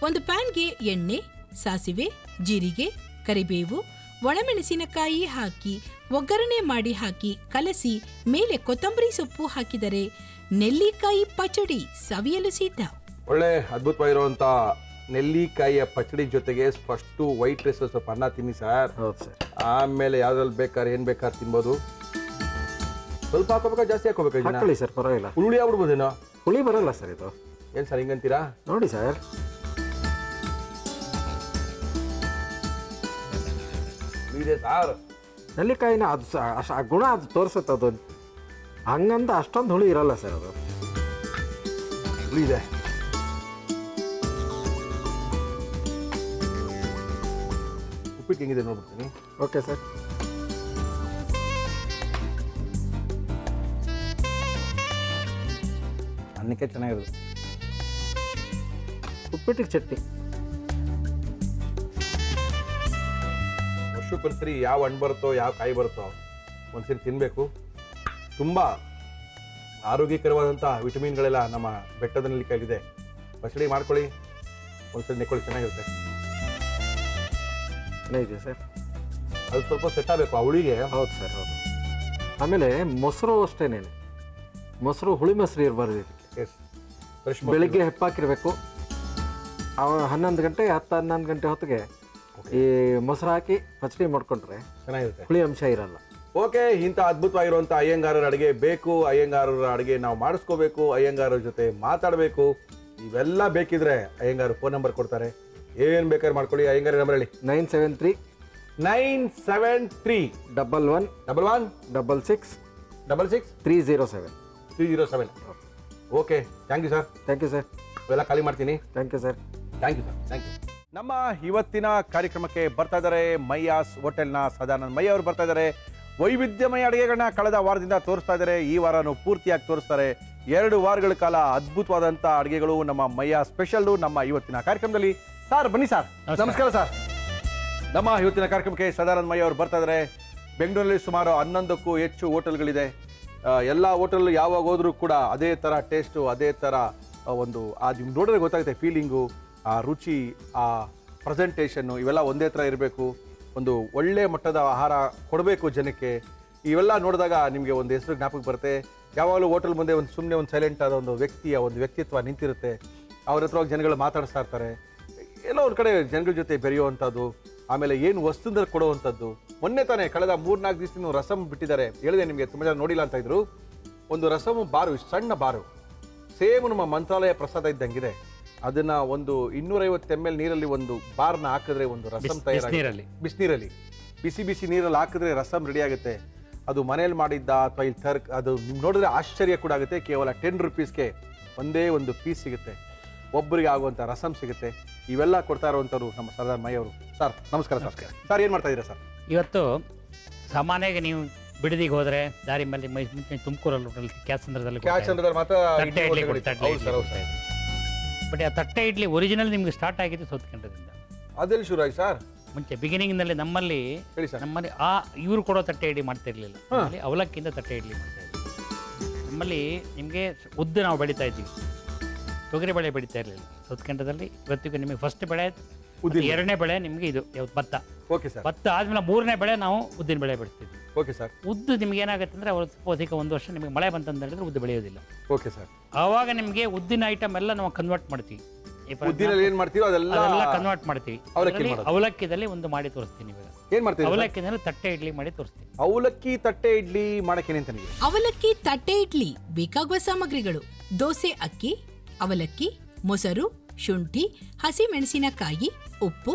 C: ಒಂದು ಪ್ಯಾನ್ಗೆ ಎಣ್ಣೆ, ಸಾಸಿವೆ, ಜೀರಿಗೆ, ಕರಿಬೇವು, ಒಣಮೆಣಸಿನಕಾಯಿ ಹಾಕಿ ಒಗ್ಗರಣೆ ಮಾಡಿ ಹಾಕಿ ಕಲಸಿ ಮೇಲೆ ಕೊತ್ತಂಬರಿ ಸೊಪ್ಪು ಹಾಕಿದರೆ ನೆಲ್ಲಿಕಾಯಿ ಪಚಡಿ ಸವಿಯಲು ಸಿದ್ಧ.
A: ಒಳ್ಳೆ ಅದ್ಭುತವಾಗಿರುವಂಥ ನೆಲ್ಲಿಕಾಯಿಯ ಪಚಡಿ ಜೊತೆಗೆ ಫಸ್ಟು ವೈಟ್ ರೈಸ್ ಸ್ವಲ್ಪ ಅನ್ನ ತಿನ್ನಿ ಸರ್.
B: ಹೌದು ಸರ್.
A: ಆಮೇಲೆ ಯಾವ್ದ್ರಲ್ಲಿ ಬೇಕಾದ್ರೆ ಏನು ಬೇಕಾದ್ರೆ ತಿನ್ಬೋದು. ಸ್ವಲ್ಪ ಹಾಕೋಬೇಕಾ ಜಾಸ್ತಿ ಹಾಕೋಬೇಕಾ ಇದನ್ನ?
B: ಹಾಕೊಳ್ಳಿ ಸರ್, ಪರವಾಗಿಲ್ಲ.
A: ಹುಳಿ ಆಗ್ಬಿಡ್ಬೋದೇನೋ?
B: ಹುಳಿ ಬರಲ್ಲ ಸರ್ ಇದು.
A: ಏನು ಸರ್ ಹಿಂಗಂತೀರಾ?
B: ನೋಡಿ ಸರ್,
A: ಇದೆ ಸಾರ್.
B: ನೆಲ್ಲಿಕಾಯಿನ ಅದು ಆ ಗುಣ ಅದು ತೋರಿಸುತ್ತೆ. ಅದು ಹಂಗಂತ ಅಷ್ಟೊಂದು ಹುಳಿ ಇರಲ್ಲ ಸರ್. ಅದು
A: ಹುಳಿ ಇದೆ. ಉಪ್ಪಿಟ್ಟು ಹೆಂಗಿದೆ ನೋಡ್ಬಿಡ್ತೀನಿ.
B: Okay sir.
A: ಅನ್ನಕ್ಕೆ ಚೆನ್ನಾಗಿರೋದು.
B: ಉಪ್ಪಿಟ್ಟಿಗೆ ಚಟ್ನಿ.
A: ವರ್ಷಕ್ಕೊಂದ್ಸರಿ ಯಾವ ಹಣ್ಣು ಬರುತ್ತೋ ಯಾವ ಕಾಯಿ ಬರುತ್ತೋ ಒಂದ್ಸರಿ ತಿನ್ನಬೇಕು. ತುಂಬ ಆರೋಗ್ಯಕರವಾದಂಥ ವಿಟಮಿನ್ಗಳೆಲ್ಲ ನಮ್ಮ ಬೆಟ್ಟದ ನೆಲ್ಲಿಕಾಯಿಲಿದೆ. ಪಚಡಿ ಮಾಡ್ಕೊಳ್ಳಿ, ಒಂದ್ಸರಿ ನೆಕ್ಕೊಳ್ಳಿ, ಚೆನ್ನಾಗಿರುತ್ತೆ.
B: ಚೆನ್ನಾಗಿದೆ ಸರ್.
A: ಅದು ಸ್ವಲ್ಪ ಸೆಟ್ ಆಗಬೇಕು ಆ ಹುಳಿಗೆ.
B: ಹೌದು ಸರ್, ಹೌದು. ಆಮೇಲೆ ಮೊಸರು ಅಷ್ಟೇನೇನೆ, ಮೊಸರು ಹುಳಿ ಮೊಸರು ಇರಬಾರ್ದು ಇದಕ್ಕೆ.
A: Yes, fresh.
B: ಬೆಳಿಗ್ಗೆ ಹೆಪ್ಪಾಕಿರಬೇಕು. 11 ಗಂಟೆ 10-11 ಗಂಟೆ ಹೊತ್ತಿಗೆ ಈ ಮೊಸರು ಹಾಕಿ ಪಚಡಿ ಮಾಡ್ಕೊಂಡ್ರೆ
A: ಚೆನ್ನಾಗಿರುತ್ತೆ,
B: ಹುಳಿ ಅಂಶ ಇರಲ್ಲ.
A: ಓಕೆ. ಇಂಥ ಅದ್ಭುತವಾಗಿರುವಂಥ ಅಯ್ಯಂಗಾರರ ಅಡುಗೆ ಬೇಕು, ಅಯ್ಯಂಗಾರರ ಅಡುಗೆ ನಾವು ಮಾಡಿಸ್ಕೋಬೇಕು, ಅಯ್ಯಂಗಾರರ ಜೊತೆ ಮಾತಾಡಬೇಕು. ಇವೆಲ್ಲ ಬೇಕಿದ್ರೆ ಅಯ್ಯಂಗಾರು ಫೋನ್ ನಂಬರ್ ಕೊಡ್ತಾರೆ, ಏನು ಬೇಕಾದ್ರೆ ಮಾಡ್ಕೊಳ್ಳಿ. ಅಯ್ಯಂಗಾರ ನಂಬರ್ ಹೇಳಿ.
B: 973
A: 973
B: 11
A: 11
B: 66
A: 66
B: 307.
A: 307. Okay, thank you sir.
B: Thank you sir.
A: ಇವೆಲ್ಲ ಖಾಲಿ ಮಾಡ್ತೀನಿ.
B: Thank you sir.
A: Thank you sir, thank you. ನಮ್ಮ ಇವತ್ತಿನ ಕಾರ್ಯಕ್ರಮಕ್ಕೆ ಬರ್ತಾ ಇದ್ದಾರೆ ಮೈಯಾಸ್ ಹೋಟೆಲ್ನ ಸದಾನಂದ್ ಮೈ ಅವರು ಬರ್ತಾ ಇದ್ದಾರೆ. ವೈವಿಧ್ಯಮಯ ಅಡುಗೆಗಳನ್ನ ಕಳೆದ ವಾರದಿಂದ ತೋರಿಸ್ತಾ ಇದ್ದಾರೆ. ಈ ವಾರನೂ ಪೂರ್ತಿಯಾಗಿ ತೋರಿಸ್ತಾರೆ. 2 ವಾರಗಳ ಕಾಲ ಅದ್ಭುತವಾದಂಥ ಅಡುಗೆಗಳು ನಮ್ಮ ಮೈಯಾ ಸ್ಪೆಷಲ್ಲು ನಮ್ಮ ಇವತ್ತಿನ ಕಾರ್ಯಕ್ರಮದಲ್ಲಿ. ಸರ್ ಬನ್ನಿ ಸರ್. ನಮಸ್ಕಾರ ಸರ್. ನಮ್ಮ ಇವತ್ತಿನ ಕಾರ್ಯಕ್ರಮಕ್ಕೆ ಸದಾನಂದ್ ಮೈ ಅವರು ಬರ್ತಾ ಇದ್ದಾರೆ. ಬೆಂಗಳೂರಲ್ಲಿ ಸುಮಾರು 11ಕ್ಕೂ ಹೆಚ್ಚು ಹೋಟೆಲ್ಗಳಿದೆ. ಎಲ್ಲ ಹೋಟೆಲ್ ಯಾವಾಗ ಹೋದ್ರೂ ಕೂಡ ಅದೇ ಥರ ಟೇಸ್ಟು, ಅದೇ ಥರ ಒಂದು ನಿಮ್ಗೆ ನೋಡಿದ್ರೆ ಗೊತ್ತಾಗುತ್ತೆ ಫೀಲಿಂಗು, ಆ ರುಚಿ, ಆ ಪ್ರೆಸೆಂಟೇಷನ್ನು ಇವೆಲ್ಲ ಒಂದೇ ಥರ ಇರಬೇಕು. ಒಂದು ಒಳ್ಳೆ ಮಟ್ಟದ ಆಹಾರ ಕೊಡಬೇಕು ಜನಕ್ಕೆ. ಇವೆಲ್ಲ ನೋಡಿದಾಗ ನಿಮಗೆ ಒಂದು ಹೆಸರು ಜ್ಞಾಪಕ ಬರುತ್ತೆ. ಯಾವಾಗಲೂ ಹೋಟೆಲ್ ಮುಂದೆ ಒಂದು ಸುಮ್ಮನೆ ಒಂದು ಸೈಲೆಂಟ್ ಆದ ಒಂದು ವ್ಯಕ್ತಿಯ ಒಂದು ವ್ಯಕ್ತಿತ್ವ ನಿಂತಿರುತ್ತೆ. ಅವ್ರ ಹತ್ರ ಹೋಗಿ ಜನಗಳು ಮಾತಾಡಿಸ್ತಾ ಇರ್ತಾರೆ. ಎಲ್ಲೋ ಒಂದು ಕಡೆ ಜನಗಳ ಜೊತೆ ಬೆರೆಯುವಂಥದ್ದು, ಆಮೇಲೆ ಏನು ವಸ್ತುಂದ್ರೆ ಕೊಡುವಂಥದ್ದು. ಮೊನ್ನೆ ತಾನೇ ಕಳೆದ 3-4 ದಿವಸ ರಸಮ್ ಬಿಟ್ಟಿದ್ದಾರೆ. ಹೇಳಿದೆ ನಿಮಗೆ, ತುಂಬ ಜನ ನೋಡಿಲ್ಲ ಅಂತ ಇದ್ರು. ಒಂದು ರಸಮ್ ಬಾರು, ಸಣ್ಣ ಬಾರು, ಸೇಮ್ ನಮ್ಮ ಮಂತ್ರಾಲಯ ಪ್ರಸಾದ ಇದ್ದಂಗಿದೆ. ಅದನ್ನ ಒಂದು 250 ml ನೀರಲ್ಲಿ ಒಂದು ಬಾರ್ನ ಹಾಕಿದ್ರೆ ಒಂದು ರಸಮ್ ತಯಾರಾಗಿ, ಬಿಸಿನೀರಲ್ಲಿ ಬಿಸಿ ಬಿಸಿ ನೀರಲ್ಲಿ ಹಾಕಿದ್ರೆ ರಸಮ್ ರೆಡಿ ಆಗುತ್ತೆ. ಅದು ಮನೇಲಿ ಮಾಡಿದ್ದ ಅಥವಾ ಇಲ್ಲಿ ಅದು ನಿಮ್ಗೆ ನೋಡಿದ್ರೆ ಆಶ್ಚರ್ಯ ಕೂಡ ಆಗುತ್ತೆ. ಕೇವಲ 10 ರೂಪೀಸ್ಗೆ ಒಂದೇ ಒಂದು ಪೀಸ್ ಸಿಗುತ್ತೆ, ಒಬ್ಬರಿಗೆ ಆಗುವಂಥ ರಸಮ್ ಸಿಗುತ್ತೆ. ಇವೆಲ್ಲ ಕೊಡ್ತಾ ಇರುವಂಥವ್ರು ನಮ್ಮ ಸದಾನಂದ್ ಮೈ ಅವರು. ಸರ್ ನಮಸ್ಕಾರ. ಸರ್ ಸರ್ ಏನು ಮಾಡ್ತಾ ಇದ್ದೀರಾ ಸರ್?
E: ಇವತ್ತು ಸಾಮಾನ್ಯವಾಗಿ ನೀವು ಬಿಡದಿಗೆ ಹೋದರೆ ದಾರಿ ಮೇಲೆ ಮುಂಚೆ ತುಮಕೂರಲ್ಲಿ ಕ್ಯಾಚಂದ್ರದಲ್ಲಿ
A: ಮಾತ್ರ
E: ತಟ್ಟೆ ಇಡ್ಲಿ ಕೊಡ್ತಾ ಇದ್ರು. ಬಟ್ ಆ ತಟ್ಟೆ ಇಡ್ಲಿ ಒರಿಜಿನಲ್ ನಿಮ್ಗೆ ಸ್ಟಾರ್ಟ್ ಆಗಿದ್ದು ಸೌತ್ಕಂಡ್ರದಿಂದ.
A: ಅದೆಲ್ಲಿ ಶುರು ಆಗಿ ಸರ್?
E: ಮುಂಚೆ ಬಿಗಿನಿಂಗ್ನಲ್ಲಿ ನಮ್ಮಲ್ಲಿ ಇವರು ಕೊಡೋ ತಟ್ಟೆ ಇಡ್ಲಿ ಮಾಡ್ತಾ ಇರಲಿಲ್ಲ. ಅವಲಕ್ಕಿಯಿಂದ ತಟ್ಟೆ ಇಡ್ಲಿ ಮಾಡ್ತಾ ಇದ್ವಿ. ನಮ್ಮಲ್ಲಿ ನಿಮಗೆ ಉದ್ದು ನಾವು ಬೆಳೀತಾ ಇದ್ದೀವಿ, ತೊಗರಿ ಬೆಳೆ ಬೆಳೀತಾ ಇರಲಿಲ್ಲ ಸೌತ್ಕಂಡ್ರದಲ್ಲಿ. ಇವತ್ತಿಗೂ ನಿಮಗೆ ಫಸ್ಟ್ ಬೆಳೆ ಉದ್ದಿನ, 2ನೇ ಬೆಳೆ ನಿಮಗೆ ಇದು ಭತ್ತ.
A: Okay sir.
E: ಭತ್ತ ಆದ್ಮೇಲೆ 3ನೇ ಬೆಳೆ ನಾವು ಉದ್ದಿನ ಬೆಳೆ ಬೆಳೆಸ್ತಿದ್ವಿ.
A: Okay sir.
E: ಉದ್ದು ನಿಮ್ಗೆ ಏನಾಗುತ್ತೆ ಅಂದರೆ ಅಧಿಕ 1 ವರ್ಷ ನಿಮಗೆ ಮಳೆ ಬಂತಂತ ಹೇಳಿದ್ರೆ ಉದ್ದು ಬೆಳೆಯೋದಿಲ್ಲ.
A: Okay sir.
E: ಆವಾಗ ನಿಮಗೆ ಉದ್ದಿನ ಐಟಮ್ ಎಲ್ಲ ನಾವು ಕನ್ವರ್ಟ್ ಮಾಡ್ತೀವಿ.
A: ಉದ್ದಿನಲ್ಲಿ ಏನು ಮಾಡ್ತೀವಿ ಅದೆಲ್ಲ
E: ಕನ್ವರ್ಟ್ ಮಾಡ್ತೀವಿ. ಅವಲಕ್ಕಿದಲ್ಲಿ ಒಂದು ಮಾಡಿ ತೋರಿಸ್ತೀನಿ ಇವಾಗ.
A: ಏನು ಮಾಡ್ತೀವಿ?
E: ಅವಲಕ್ಕಿನಲ್ಲಿ ತಟ್ಟೆ ಇಡ್ಲಿ ಮಾಡಿ ತೋರಿಸ್ತೀನಿ.
A: ಅವಲಕ್ಕಿ ತಟ್ಟೆ ಇಡ್ಲಿ ಮಾಡಕ್ಕೆ ಅಂತ ನೀವು?
C: ಅವಲಕ್ಕಿ ತಟ್ಟೆ ಇಡ್ಲಿ ಬೇಕಾಗುವ ಸಾಮಗ್ರಿಗಳು: ದೋಸೆ ಅಕ್ಕಿ, ಅವಲಕ್ಕಿ, ಮೊಸರು, ಶುಂಠಿ, ಹಸಿ ಮೆಣಸಿನಕಾಯಿ, ಉಪ್ಪು,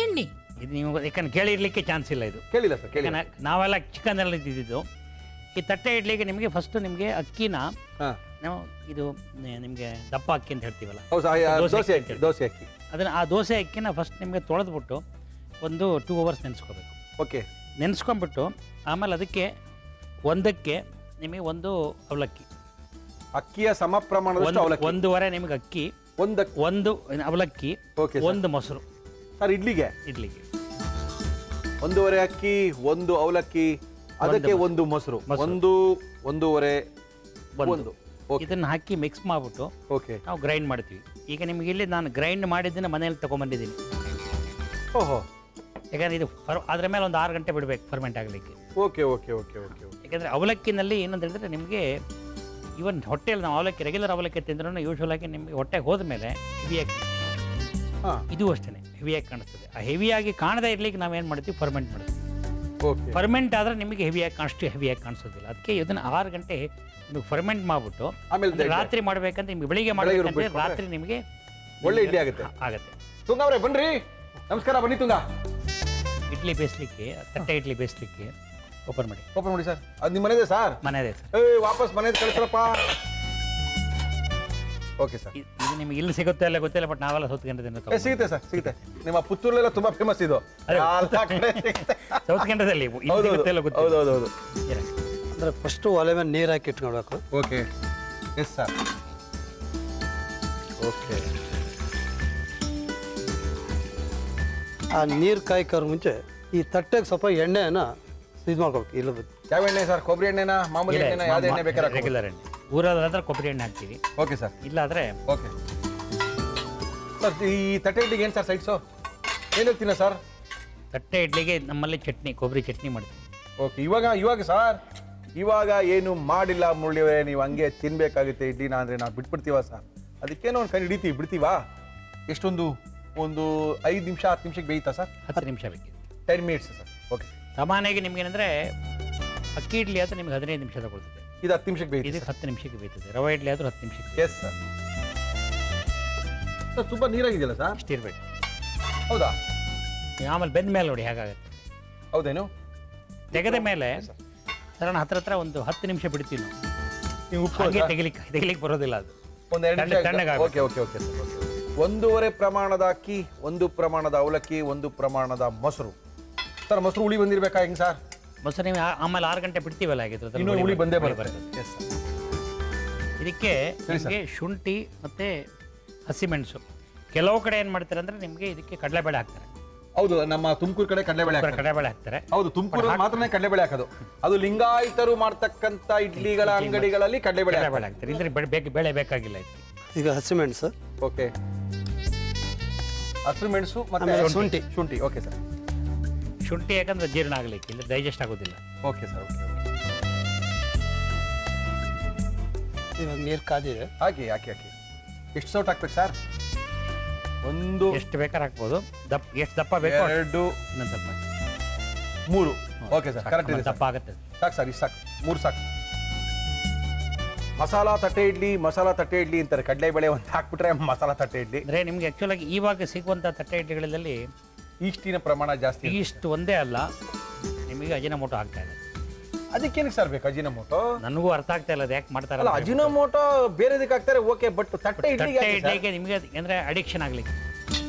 C: ಎಣ್ಣೆ.
E: ಇದು ನೀವು ಯಾಕಂದ್ರೆ ಕೇಳಿರ್ಲಿಕ್ಕೆ ಚಾನ್ಸ್ ಇಲ್ಲ. ಇದು
A: ಕೇಳಿಲ್ಲ ಸರ್, ಕೇಳಿ.
E: ನಾವೆಲ್ಲ ಚಿಕನಲ್ಲಿ ಇದ್ದಿದ್ದು. ಈ ತಟ್ಟೆ ಇಡ್ಲಿಗೆ ನಿಮಗೆ ಫಸ್ಟ್ ನಿಮಗೆ ಅಕ್ಕಿನ ನಾವು ಇದು ನಿಮಗೆ ದಪ್ಪ ಅಕ್ಕಿ ಅಂತ ಹೇಳ್ತೀವಲ್ಲ,
A: ದೋಸೆ ಅಕ್ಕಿ,
E: ಅದನ್ನು ಆ ದೋಸೆ ಅಕ್ಕಿನ ಫಸ್ಟ್ ನಿಮಗೆ ತೊಳೆದ್ಬಿಟ್ಟು ಒಂದು 2 hours ನೆನೆಸ್ಕೋಬೇಕು.
A: ಓಕೆ.
E: ನೆನೆಸ್ಕೊಂಡ್ಬಿಟ್ಟು ಆಮೇಲೆ ಅದಕ್ಕೆ ಒಂದಕ್ಕೆ ನಿಮಗೆ ಒಂದು ಅವಲಕ್ಕಿ,
A: ಅಕ್ಕಿಯ ಸಮ ಪ್ರಮಾಣದಷ್ಟು ಅವಲಕ್ಕಿ,
E: 1.5 ನಿಮಗೆ ಅಕ್ಕಿ, ಒಂದು ಅವಲಕ್ಕಿ, ಒಂದು ಮೊಸರು.
A: ಸರ್ ಇಡ್ಲಿಗೆ 1.5 ಅಕ್ಕಿ, 1 ಅವಲಕ್ಕಿ, ಅದಕ್ಕೆ 1 ಮೊಸರು, 1.5
E: ಇದನ್ನ ಹಾಕಿ ಮಿಕ್ಸ್ ಮಾಡ್ಬಿಟ್ಟು ನಾವು ಗ್ರೈಂಡ್ ಮಾಡ್ತೀವಿ. ಈಗ ನಿಮ್ಗೆ ಇಲ್ಲಿ ನಾನು ಗ್ರೈಂಡ್ ಮಾಡಿದ್ದನ್ನ ಮನೇಲಿ ತಗೊಂಡ್ಬಂದಿದ್ದೀನಿ.
A: ಓಹೋ.
E: ಯಾಕಂದ್ರೆ ಇದು ಅದ್ರ ಮೇಲೆ ಒಂದು 6 ಗಂಟೆ ಬಿಡಬೇಕು ಫರ್ಮೆಂಟ್ ಆಗಲಿಕ್ಕೆ.
A: Okay okay okay okay.
E: ಯಾಕಂದ್ರೆ ಅವಲಕ್ಕಿನಲ್ಲಿ ಏನಂತ ಹೇಳಿದ್ರೆ ನಿಮಗೆ ಇವನ್ ಹೊಟ್ಟೆಯಲ್ಲಿ ನಾವು ಅವಲಕ್ಕಿ ರೆಗ್ಯುಲರ್ ಅವಲಕ್ಕಿ ತಿಂದ್ರೂ ಯೂಶ್ವಲ್ ಆಗಿ ನಿಮಗೆ ಹೊಟ್ಟೆಗೆ ಹೋದ್ಮೇಲೆ ಹೆವಿಯಾಗಿ
A: ಹಾಂ
E: ಇದು ಅಷ್ಟೇ ಹೆವಿಯಾಗಿ ಕಾಣಿಸ್ತದೆ. ಆ ಹೆವಿಯಾಗಿ ಕಾಣದೇ ಇರ್ಲಿಕ್ಕೆ ನಾವೇನು ಮಾಡ್ತೀವಿ, ಫರ್ಮೆಂಟ್ ಮಾಡ್ತೀವಿ.
A: ಓಕೆ
E: ಫರ್ಮೆಂಟ್ ಆದರೆ ನಿಮಗೆ ಹೆವಿಯಾಗಿ ಕಾಣಿಸೋದಿಲ್ಲ. ಅದಕ್ಕೆ ಇದನ್ನು 6 ಗಂಟೆ ನಿಮಗೆ ಫರ್ಮೆಂಟ್ ಮಾಡಿಬಿಟ್ಟು
A: ಆಮೇಲೆ
E: ಅಂದ್ರೆ ರಾತ್ರಿ ಮಾಡ್ಬೇಕಂತ ನಿಮ್ಗೆ ಬೆಳಿಗ್ಗೆ
A: ಬೆಳಗ್ಗೆ
E: ಮಾಡಬೇಕಂದ್ರೆ
A: ರುಬ್ಬಿಟ್ರೆ
E: ರಾತ್ರಿ ನಿಮಗೆ
A: ಒಳ್ಳೆ ಇಡ್ಲಿ ಆಗುತ್ತೆ.
E: ಆಗುತ್ತೆ.
A: ತುಂಗ ಅವರೇ ಬನ್ರಿ, ನಮಸ್ಕಾರ, ಬನ್ನಿ ತುಂಗ.
E: ಇಡ್ಲಿ ಬೇಯಿಸ್ಲಿಕ್ಕೆ, ತಟ್ಟೆ ಇಡ್ಲಿ ಬೇಯಿಸ್ಲಿಕ್ಕೆ ಓಪನ್ ಮಾಡಿ.
A: ಓಪನ್ ಮಾಡಿ ಸರ್, ಅದು ನಿಮ್ಮ ಮನೆದೇ ಸರ್?
E: ಮನೆಯದೇ ಸರ್.
A: ವಾಪಸ್ ಮನೆದು ಕಳಿಸ್ರಪ್ಪ. Okay sir.
E: ಇದು ನಿಮಗೆ ಇಲ್ಲಿ ಸಿಗುತ್ತೆ ಅಲ್ಲ ಗೊತ್ತಿಲ್ಲ, ಬಟ್ ನಾವೆಲ್ಲ ಸೌತ್ಕೇಂದ್ರದಿಂದ
A: ಸಿಗುತ್ತೆ ಸರ್, ಸಿಗುತ್ತೆ. ನಿಮ್ಮ ಪುತ್ತೂರಲ್ಲೆಲ್ಲ ತುಂಬಾ ಫೇಮಸ್ ಇದು.
E: ಅದೇ.
A: ಎಲ್ಲ ಕಡೆ ಸಿಗುತ್ತೆ.
E: ಸೌತ್ಕೇಂದ್ರದಲ್ಲಿ ಇಲ್ಲಿ
A: ಹೌದು
E: ಸಿಗುತ್ತೆ ಅಲ್ಲ ಗೊತ್ತಿಲ್ಲ.
A: ಹೌದು ಹೌದು.
F: ಅಂದರೆ ಫಸ್ಟು ಒಲೆ ಮೇಲೆ ನೀರು ಹಾಕಿ ಇಟ್ಕೊಳ್ಬೇಕು.
A: Okay, yes sir. ಓಕೆ,
F: ಆ ನೀರು ಕಾಯ್ಕೋರ್ ಮುಂಚೆ ಈ ತಟ್ಟೆಗೆ ಸ್ವಲ್ಪ ಎಣ್ಣೆನ ಇದು ಮಾಡ್ಕೊಬೇಕು. ಇಲ್ಲ
A: ಯಾವ ಎಣ್ಣೆ ಸರ್? ಕೊಬ್ಬರಿ ಎಣ್ಣೆನಾ, ಮಾಮೂಲಿ ಎಣ್ಣೆನಾ, ಯಾವ್ದು ಎಣ್ಣೆ ಬೇಕಾದ್ರೆ?
E: ರೆಗ್ಯುಲರ್ ಎಣ್ಣೆ. ಊರಾದ್ರೆ ಕೊಬ್ಬರಿ ಎಣ್ಣೆ ಹಾಕ್ತೀವಿ.
A: Okay sir.
E: ಇಲ್ಲಾದ್ರೆ
A: ಓಕೆ ಸರ್. ಈ ತಟ್ಟೆ ಇಡ್ಲಿಗೆ ಏನು ಸರ್ ಸೈಡ್ಸು? ಏನು ಹೇಳ್ತೀನ ಸರ್?
E: ತಟ್ಟೆ ಇಡ್ಲಿಗೆ ನಮ್ಮಲ್ಲಿ ಚಟ್ನಿ, ಕೊಬ್ಬರಿ ಚಟ್ನಿ ಮಾಡ್ತೀವಿ.
A: ಓಕೆ, ಇವಾಗ ಸರ್, ಇವಾಗ ಏನು ಮಾಡಿಲ್ಲ ಮುರಳಿಯವರೇ, ನೀವು ಹಂಗೆ ತಿನ್ಬೇಕಾಗುತ್ತೆ ಇಡ್ಲಿನ ಅಂದರೆ ನಾವು ಬಿಟ್ಬಿಡ್ತೀವ ಸರ್? ಅದಕ್ಕೇನೋ ಒಂದು ಕೈ ಹಿಡಿತೀವಿ, ಬಿಡ್ತೀವಾ? ಎಷ್ಟೊಂದು ಒಂದು 5 ನಿಮಿಷ 10 ನಿಮಿಷಕ್ಕೆ ಬೇಯ್ತಾ ಸರ್?
E: 10 ನಿಮಿಷ ಬೇಕಿದೆ.
A: 10 ಮಿನಿಟ್ಸ್ ಸರ್. ಓಕೆ,
E: ಸಾಮಾನ್ಯವಾಗಿ ನಿಮ್ಗೆ ಏನಂದ್ರೆ ಅಕ್ಕಿ ಇಡ್ಲಿ ಆದರೆ ನಿಮ್ಗೆ 15 ನಿಮಿಷ ತಗೊಳ್ತದೆ.
A: ಇದು 10 ನಿಮಿಷಕ್ಕೆ ಬೇಯ್ತು.
E: ಇದಕ್ಕೆ 10 ನಿಮಿಷಕ್ಕೆ ಬೇಯ್ತದೆ. ರವೆ ಇಡ್ಲಿ ಆದರೂ 10 ನಿಮಿಷಕ್ಕೆ.
A: Yes sir. ಸರ್ ತುಂಬ ನೀರಾಗಿದೆಯಲ್ಲ ಸರ್?
E: ಇಷ್ಟಿರ್ಬೇಕು.
A: ಹೌದಾ?
E: ಆಮೇಲೆ ಬೆಂದ ಮೇಲೆ ನೋಡಿ ಹೇಗಾಗುತ್ತೆ.
A: ಹೌದೇನು?
E: ತೆಗೆದ ಮೇಲೆ ಸರಣ ಹತ್ರ ಒಂದು 10 ನಿಮಿಷ ಬಿಡ್ತೀವಿ ನಾವು.
A: ನೀವು ಉಪ್ಪು
E: ಹಾಗೆ ತೆಗಿಲಿಕ್ಕೆ ಬರೋದಿಲ್ಲ ಅದು.
A: ಒಂದು 2 ನಿಮಿಷ.
E: ತಣ್ಣಗಾಗುತ್ತೆ.
A: Okay okay okay sir. Okay, 1.5 ಪ್ರಮಾಣದ ಅಕ್ಕಿ, 1 ಪ್ರಮಾಣದ ಅವಲಕ್ಕಿ, 1 ಪ್ರಮಾಣದ ಮೊಸರು. ಸರ್ ಮೊಸರು ಹುಳಿ ಬಂದಿರಬೇಕಾ ಹೆಂಗೆ ಸರ್?
E: ಮೊಸರು ನೀವು ಆಮೇಲೆ 6 ಗಂಟೆ ಬಿಡ್ತೀವಲ್ಲ ಆಗಿದ್ರೆ
A: ಇನ್ನೂ ಹುಳಿ ಬಂದೇ ಬರುತ್ತೆ. Yes sir.
E: ಇದಕ್ಕೆ ನಿಮಗೆ ಶುಂಠಿ ಮತ್ತು ಹಸಿಮೆಣಸು. ಕೆಲವು ಕಡೆ ಏನು ಮಾಡ್ತಾರೆ ಅಂದರೆ ನಿಮಗೆ ಇದಕ್ಕೆ ಕಡಲೆಬೇಳೆ ಹಾಕ್ತಾರೆ.
A: ಹೌದು, ನಮ್ಮ ತುಮಕೂರು ಕಡೆ ಕಡಲೆಬೇಳೆ ಹಾಕ್ತಾರೆ.
E: ಕಡಲೆಬೇಳೆ ಹಾಕ್ತಾರೆ.
A: ಹೌದು, ತುಮಕೂರು ಮಾತ್ರನೇ ಕಡಲೆಬೇಳೆ ಹಾಕೋದು. ಅದು ಲಿಂಗಾಯತರು ಮಾಡ್ತಕ್ಕಂಥ ಇಡ್ಲಿಗಳ ಅಂಗಡಿಗಳಲ್ಲಿ ಕಡಲೆಬೇಳೆ
E: ಹಾಕ್ತಾರೆ. ಇದ್ರೆ ಬೇಳೆ ಬೇಕಾಗಿಲ್ಲ ಇದಕ್ಕೆ.
F: ಈಗ ಹಸಿಮೆಣಸು,
A: ಓಕೆ, ಹಸಿರು ಮೆಣಸು ಮತ್ತೆ ಶುಂಠಿ. Okay sir.
E: ಶುಂಠಿ ಯಾಕಂದ್ರೆ ಜೀರ್ಣ ಆಗಲಿಕ್ಕೆ, ಇಲ್ಲ ಡೈಜೆಸ್ಟ್ ಆಗೋದಿಲ್ಲ.
A: Okay sir. ಓಕೆ,
F: ಇವಾಗ ನೀರು ಕಾದಿದೆ.
A: ಹಾಕಿ. ಎಷ್ಟು ಸೌಟ್ ಹಾಕ್ಬೇಕು ಸರ್? ಒಂದು
E: ಎಷ್ಟು ಬೇಕಾದ್ರೆ ಹಾಕ್ಬೋದು. ಎಷ್ಟು ದಪ್ಪ ಬೇಕು
A: 2
E: ಇನ್ನೊಂದು ಸ್ವಲ್ಪ
A: 3. ಓಕೆ ಸರ್, ಕರೆಕ್ಟ್ ಇದೆ.
E: ದಪ್ಪ ಆಗುತ್ತೆ.
A: ಸಾಕು ಸರ್, ಇಷ್ಟು ಸಾಕು, 3 ಸಾಕು. ಮಸಾಲಾ ತಟ್ಟೆ ಇಡ್ಲಿ ಅಂತಾರೆ. ಕಡಲೆಬೇಳೆ ಒಂದು ಹಾಕ್ಬಿಟ್ರೆ ಮಸಾಲಾ ತಟ್ಟೆ ಇಡ್ಲಿ.
E: ಅಂದರೆ ನಿಮ್ಗೆ ಆ್ಯಕ್ಚುಲಾಗಿ ಇವಾಗ ಸಿಗುವಂಥ ತಟ್ಟೆ ಇಡ್ಲಿಗಳಲ್ಲಿ
A: ಈಸ್ಟಿನ ಪ್ರಮಾಣ ಜಾಸ್ತಿ.
E: ಇಷ್ಟು ಒಂದೇ ಅಲ್ಲ, ನಿಮಗೆ ಅಜಿನೋಮೋಟೊ ಆಗ್ತಾ ಇದೆ.
A: ಅದಕ್ಕೇನಕ್ಕೆ ಸರ್ ಬೇಕು ಅಜಿನೋಮೋಟೊ?
E: ನನಗೂ ಅರ್ಥ ಆಗ್ತಾ ಇಲ್ಲ ಅದು ಯಾಕೆ ಮಾಡ್ತಾರೆ.
A: ಅಲ್ಲ, ಅಜಿನೋಮೋಟೊ ಬೇರೆದಕ್ಕೆ ಹಾಕ್ತಾರೆ, ಓಕೆ, ಬಟ್ ತಟ್ಟೆ
E: ಇಡ್ಲಿಗೆ ನಿಮಗೆ ಅಂದರೆ ಅಡಿಕ್ಷನ್ ಆಗಲಿಕ್ಕೆ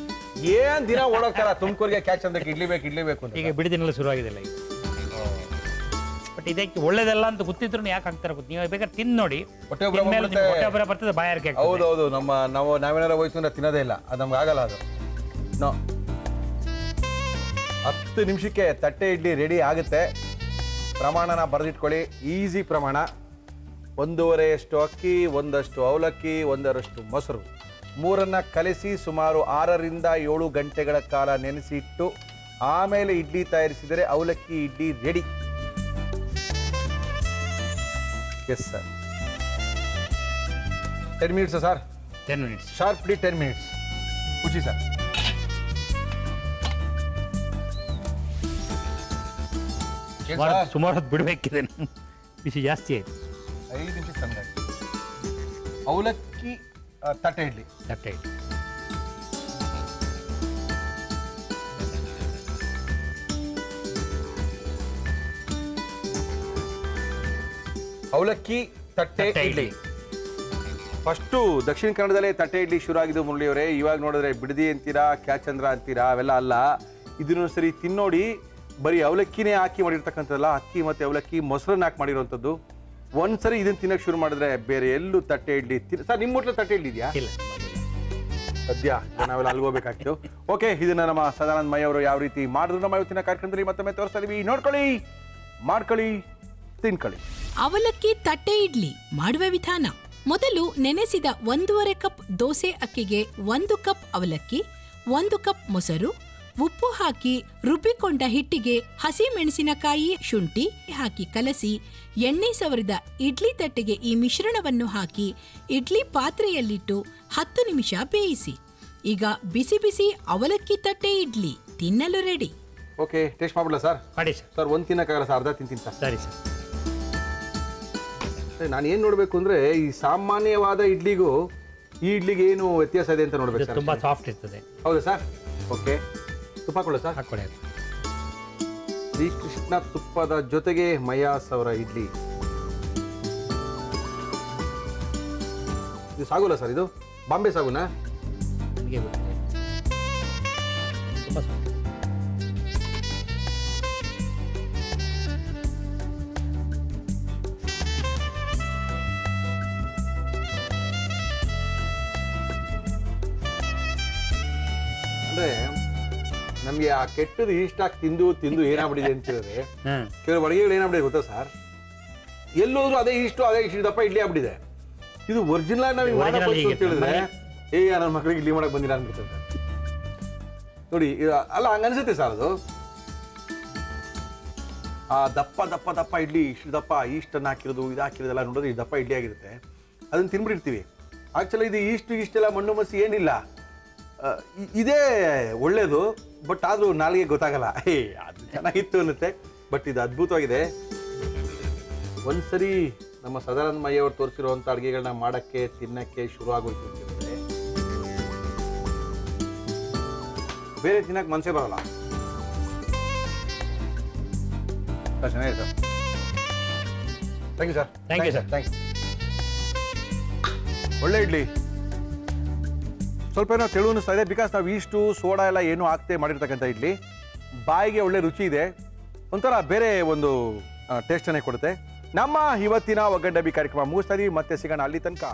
A: ಏನ್ ದಿನ ಓಡೋಗ್ತಾರ ತುಮಕೂರಿಗೆ ಕ್ಯಾಚ್ ಅಂದ್ರೆ ಇಡ್ಲಿ ಬೇಕು ಅಂತ.
E: ಈಗ ಬಿಡಿದಿನೆಲ್ಲ ಶುರುವಾಗಿದೆಲ್ಲ ಈಗ. ಬಟ್ ಇದಕ್ಕೆ ಒಳ್ಳೇದಲ್ಲ ಅಂತ ಗೊತ್ತಿದ್ರು ಯಾಕೆ ಹಾಕ್ತಾರೆ ಗೊತ್ತು. ನೀವು ಬೇಕಾದ್ರೆ ತಿಂದು ನೋಡಿ,
A: ಹೊಟ್ಟೆ
E: ಒಬ್ಬರ ಬರ್ತದೆ, ಬಾಯಾರಿಕೆ.
A: ಹೌದೌದು, ನಾವೇನಾರ ಹೋಯ್ತು ಅಂದ್ರೆ ತಿನ್ನೋದೇ ಇಲ್ಲ, ಅದು ನಮ್ಗೆ ಆಗಲ್ಲ. ಅದು 10 ನಿಮಿಷಕ್ಕೆ ತಟ್ಟೆ ಇಡ್ಲಿ ರೆಡಿ ಆಗುತ್ತೆ. ಪ್ರಮಾಣನ ಬರೆದಿಟ್ಕೊಳ್ಳಿ, ಈಸಿ ಪ್ರಮಾಣ. 1.5 ಅಕ್ಕಿ, 1 ಅವಲಕ್ಕಿ, 1 ಮೊಸರು, 3 ಕಲಸಿ ಸುಮಾರು 6 ರಿಂದ 7 ಗಂಟೆಗಳ ಕಾಲ ನೆನೆಸಿಟ್ಟು ಆಮೇಲೆ ಇಡ್ಲಿ ತಯಾರಿಸಿದರೆ ಅವಲಕ್ಕಿ idli ready. Yes sir. 10 minutes sir?
E: 10 minutes
A: sharply 10 minutes. ಖುಷಿ ಸರ್.
E: ಸುಮಾರು ಹೊತ್ತು ಬಿಡಬೇಕಿದೆ, ಬಿಸಿ ಜಾಸ್ತಿ ಆಯ್ತು.
A: 5 ನಿಮಿಷ ತಂದಾಗಿ ಅವಲಕ್ಕಿ ತಟ್ಟೆ ಇಡ್ಲಿ. ಅವಲಕ್ಕಿ ತಟ್ಟೆ ಇಡ್ಲಿ. ಫಸ್ಟು ದಕ್ಷಿಣ ಕನ್ನಡದಲ್ಲೇ ತಟ್ಟೆ ಇಡ್ಲಿ ಶುರು ಆಗಿದ್ದು ಮುರಳಿಯವರೇ. ಇವಾಗ ನೋಡಿದ್ರೆ ಬಿಡದಿ ಅಂತೀರಾ, ಕ್ಯಾಚಂದ್ರ ಅಂತೀರಾ, ಅವೆಲ್ಲ ಅಲ್ಲ. ಇದನ್ನು ಸರಿ ತಿನ್ನೋಡಿ, ಬರೀ ಅವಲಕ್ಕಿನೇ ಹಾಕಿ ಮಾಡಿರ್ತಕ್ಕಂಥದ್ದಲ್ಲ, ಅಕ್ಕಿ ಮತ್ತು ಅವಲಕ್ಕಿ ಮೊಸರನ್ನ ಹಾಕಿ ಮಾಡಿರೋಂಥದ್ದು. ಒಂದ್ಸರಿ ಇದನ್ನು ತಿನ್ನಕ್ಕೆ ಶುರು ಮಾಡಿದ್ರೆ ಬೇರೆ ಎಲ್ಲೂ ತಟ್ಟೆ ಇಡ್ಲಿ ಸರ್. ನಿಮ್ಮ ಹೋಟ್ಲಲ್ಲಿ ತಟ್ಟೆ ಇಡ್ಲಿ ಇದೆಯಾ?
E: ಇಲ್ಲ
A: ಸದ್ಯ ನಾವೆಲ್ಲ ಅಲ್ಗೋಬೇಕಾಗ್ತು. ಓಕೆ, ಇದನ್ನ ನಮ್ಮ ಸದಾನಂದ ಮೈ ಅವರು ಯಾವ ರೀತಿ ಮಾಡಿದ್ರು ನಮ್ಮ ಇವತ್ತಿನ ಕಾರ್ಯಕ್ರಮದಲ್ಲಿ ಮತ್ತೊಮ್ಮೆ ತೋರಿಸ್ತಾ ಇದೀವಿ. ನೋಡ್ಕೊಳ್ಳಿ, ಮಾಡ್ಕೊಳ್ಳಿ, ತಿನ್ಕೊಳ್ಳಿ.
C: ಅವಲಕ್ಕಿ ತಟ್ಟೆ ಇಡ್ಲಿ ಮಾಡುವ ವಿಧಾನ: ಮೊದಲು ನೆನೆಸಿದ 1.5 ಕಪ್ ದೋಸೆ ಅಕ್ಕಿಗೆ 1 ಕಪ್ ಅವಲಕ್ಕಿ, 1 ಕಪ್ ಮೊಸರು, ಉಪ್ಪು ಹಾಕಿ ರುಬ್ಬಿಕೊಂಡ ಹಿಟ್ಟಿಗೆ ಹಸಿ ಮೆಣಸಿನಕಾಯಿ, ಶುಂಠಿ ಹಾಕಿ ಕಲಸಿ ಎಣ್ಣೆ ಸವರಿದ ಇಡ್ಲಿ ತಟ್ಟೆಗೆ ಈ ಮಿಶ್ರಣವನ್ನು ಹಾಕಿ ಇಡ್ಲಿ ಪಾತ್ರೆಯಲ್ಲಿಟ್ಟು 10 ನಿಮಿಷ ಬೇಯಿಸಿ. ಈಗ ಬಿಸಿ ಬಿಸಿ ಅವಲಕ್ಕಿ ತಟ್ಟೆ ಇಡ್ಲಿ ತಿನ್ನಲು ರೆಡಿ.
A: ಓಕೆ, ಟೇಸ್ಟ್ ಮಾಡ್ಬಿಡಲ್ಲ ಸರ್?
E: ಮಾಡಿ ಸರ್.
A: ಸರ್ ಒಂದು ತಿನ್ನಕ್ಕಾಗಲ್ಲ ಸರ್, ಅರ್ಧ ತಿಂತೀನಿ ಸರ್.
E: ಸರಿ ಸರ್.
A: ನಾನು ಏನು ನೋಡಬೇಕು ಅಂದರೆ ಈ ಸಾಮಾನ್ಯವಾದ ಇಡ್ಲಿಗೂ ಈ ಇಡ್ಲಿಗೆ ಏನು ವ್ಯತ್ಯಾಸ ಇದೆ ಅಂತ ನೋಡ್ಬೇಕು
E: ಇದು
A: ಸರ್.
E: ತುಂಬ ಸಾಫ್ಟ್ ಇರ್ತದೆ.
A: ಹೌದಾ ಸರ್? ಓಕೆ, ತುಪ್ಪ ಕೊಡ ಸರ್.
E: ಹಾಕೊಳ್ಳಿ ಅದು.
A: ಶ್ರೀಕೃಷ್ಣ ತುಪ್ಪದ ಜೊತೆಗೆ ಮಯಾಸ್ ಅವರ ಇಡ್ಲಿ. ಇದು ಸಾಗುಲ್ಲ ಸರ್? ಇದು ಬಾಂಬೆ ಸಾಗುನಾ?
E: ನಿಮಗೆ ಗೊತ್ತಿದೆ. ತುಂಬ ಸಾಫ್ಟ್.
A: ಅಂದರೆ ನಮಗೆ ಆ ಕೆಟ್ಟದ್ದು ಇಷ್ಟಾಗಿ ತಿಂದು ತಿಂದು ಏನಾಗ್ಬಿಟ್ಟಿದೆ ಅಂತ ಹೇಳಿದ್ರೆ,
E: ಹಾಂ,
A: ಕೆಲವು ಅಡುಗೆಗಳು ಏನಾಗ್ಬಿಟ್ಟಿದೆ ಗೊತ್ತಾ ಸರ್? ಎಲ್ಲೋದ್ರು ಅದೇ ಇಷ್ಟು ದಪ್ಪ ಇಡ್ಲಿ ಆಗ್ಬಿಟ್ಟಿದೆ. ಇದು ಒರಿಜಿನಲ್ ನಾವು
E: Original ಹೀಗೆ
A: ಅಂತ ಹೇಳಿದ್ರೆ ನನ್ನ ಮಕ್ಕಳಿಗೆ ಇಡ್ಲಿ ಮಾಡಕ್ಕೆ ಬಂದಿಲ್ಲ ಅನ್ಬಿಡ್ತದೆ ನೋಡಿ. ಅಲ್ಲ, ಹಂಗ ಅನ್ಸುತ್ತೆ ಸರ್. ಅದು ಆ ದಪ್ಪ ದಪ್ಪ ದಪ್ಪ ಇಡ್ಲಿ, ಇಷ್ಟು ದಪ್ಪ ಈಸ್ಟನ್ನು ಹಾಕಿರೋದು, ಇದು ಹಾಕಿರೋದೆಲ್ಲ ನೋಡಿದ್ರೆ ಈ ದಪ್ಪ ಇಡ್ಲಿ ಆಗಿರುತ್ತೆ. ಅದನ್ನು ತಿನ್ಬಿಟ್ಟಿರ್ತೀವಿ. ಆ್ಯಕ್ಚುಲಿ ಇದು ಇಷ್ಟೆಲ್ಲ ಮಣ್ಣು ಮಸಿ ಏನಿಲ್ಲ. ಇದೇ ಒಳ್ಳೇದು. ಬಟ್ ಆದರೂ ನಾಲಿಗೆ ಗೊತ್ತಾಗಲ್ಲ, ಅದು ಚೆನ್ನಾಗಿತ್ತು ಅನ್ನುತ್ತೆ. ಬಟ್ ಇದು ಅದ್ಭುತವಾಗಿದೆ. ಒಂದ್ಸರಿ ನಮ್ಮ ಸದಾನಂದ ಮಯ್ಯ ಅವರು ತೋರಿಸಿರುವಂಥ ಅಡುಗೆಗಳನ್ನ ಮಾಡೋಕ್ಕೆ ತಿನ್ನಕ್ಕೆ ಶುರು ಆಗೋಯ್ತು ಅಂತ ಹೇಳಿದ್ರೆ ಬೇರೆ ತಿನ್ನಕ್ಕೆ ಮನಸ್ಸೇ ಬರಲ್ಲ. ಚೆನ್ನಾಗಿದೆ sir. Thank you sir.
E: Thank you, sir.
A: Thanks. ಒಳ್ಳೆ ಇಡ್ಲಿ. ಸ್ವಲ್ಪ ಏನೋ ತೆಳು ಅನ್ನಿಸ್ತಾ ಇದೆ, ಬಿಕಾಸ್ ನಾವು ಇಷ್ಟು ಸೋಡಾ ಎಲ್ಲ ಏನೂ ಹಾಕ್ತೆ ಮಾಡಿರ್ತಕ್ಕಂಥ ಇಡ್ಲಿ. ಬಾಯಿಗೆ ಒಳ್ಳೆ ರುಚಿ ಇದೆ, ಒಂಥರ ಬೇರೆ ಒಂದು ಟೇಸ್ಟನ್ನೇ ಕೊಡುತ್ತೆ. ನಮ್ಮ ಇವತ್ತಿನ ಒಗ್ಗಡ್ಡಬಿ ಕಾರ್ಯಕ್ರಮ ಮುಗಿಸ್ತಾ ಇದೀವಿ. ಮತ್ತೆ ಸಿಗೋಣ. ಅಲ್ಲಿ ತನಕ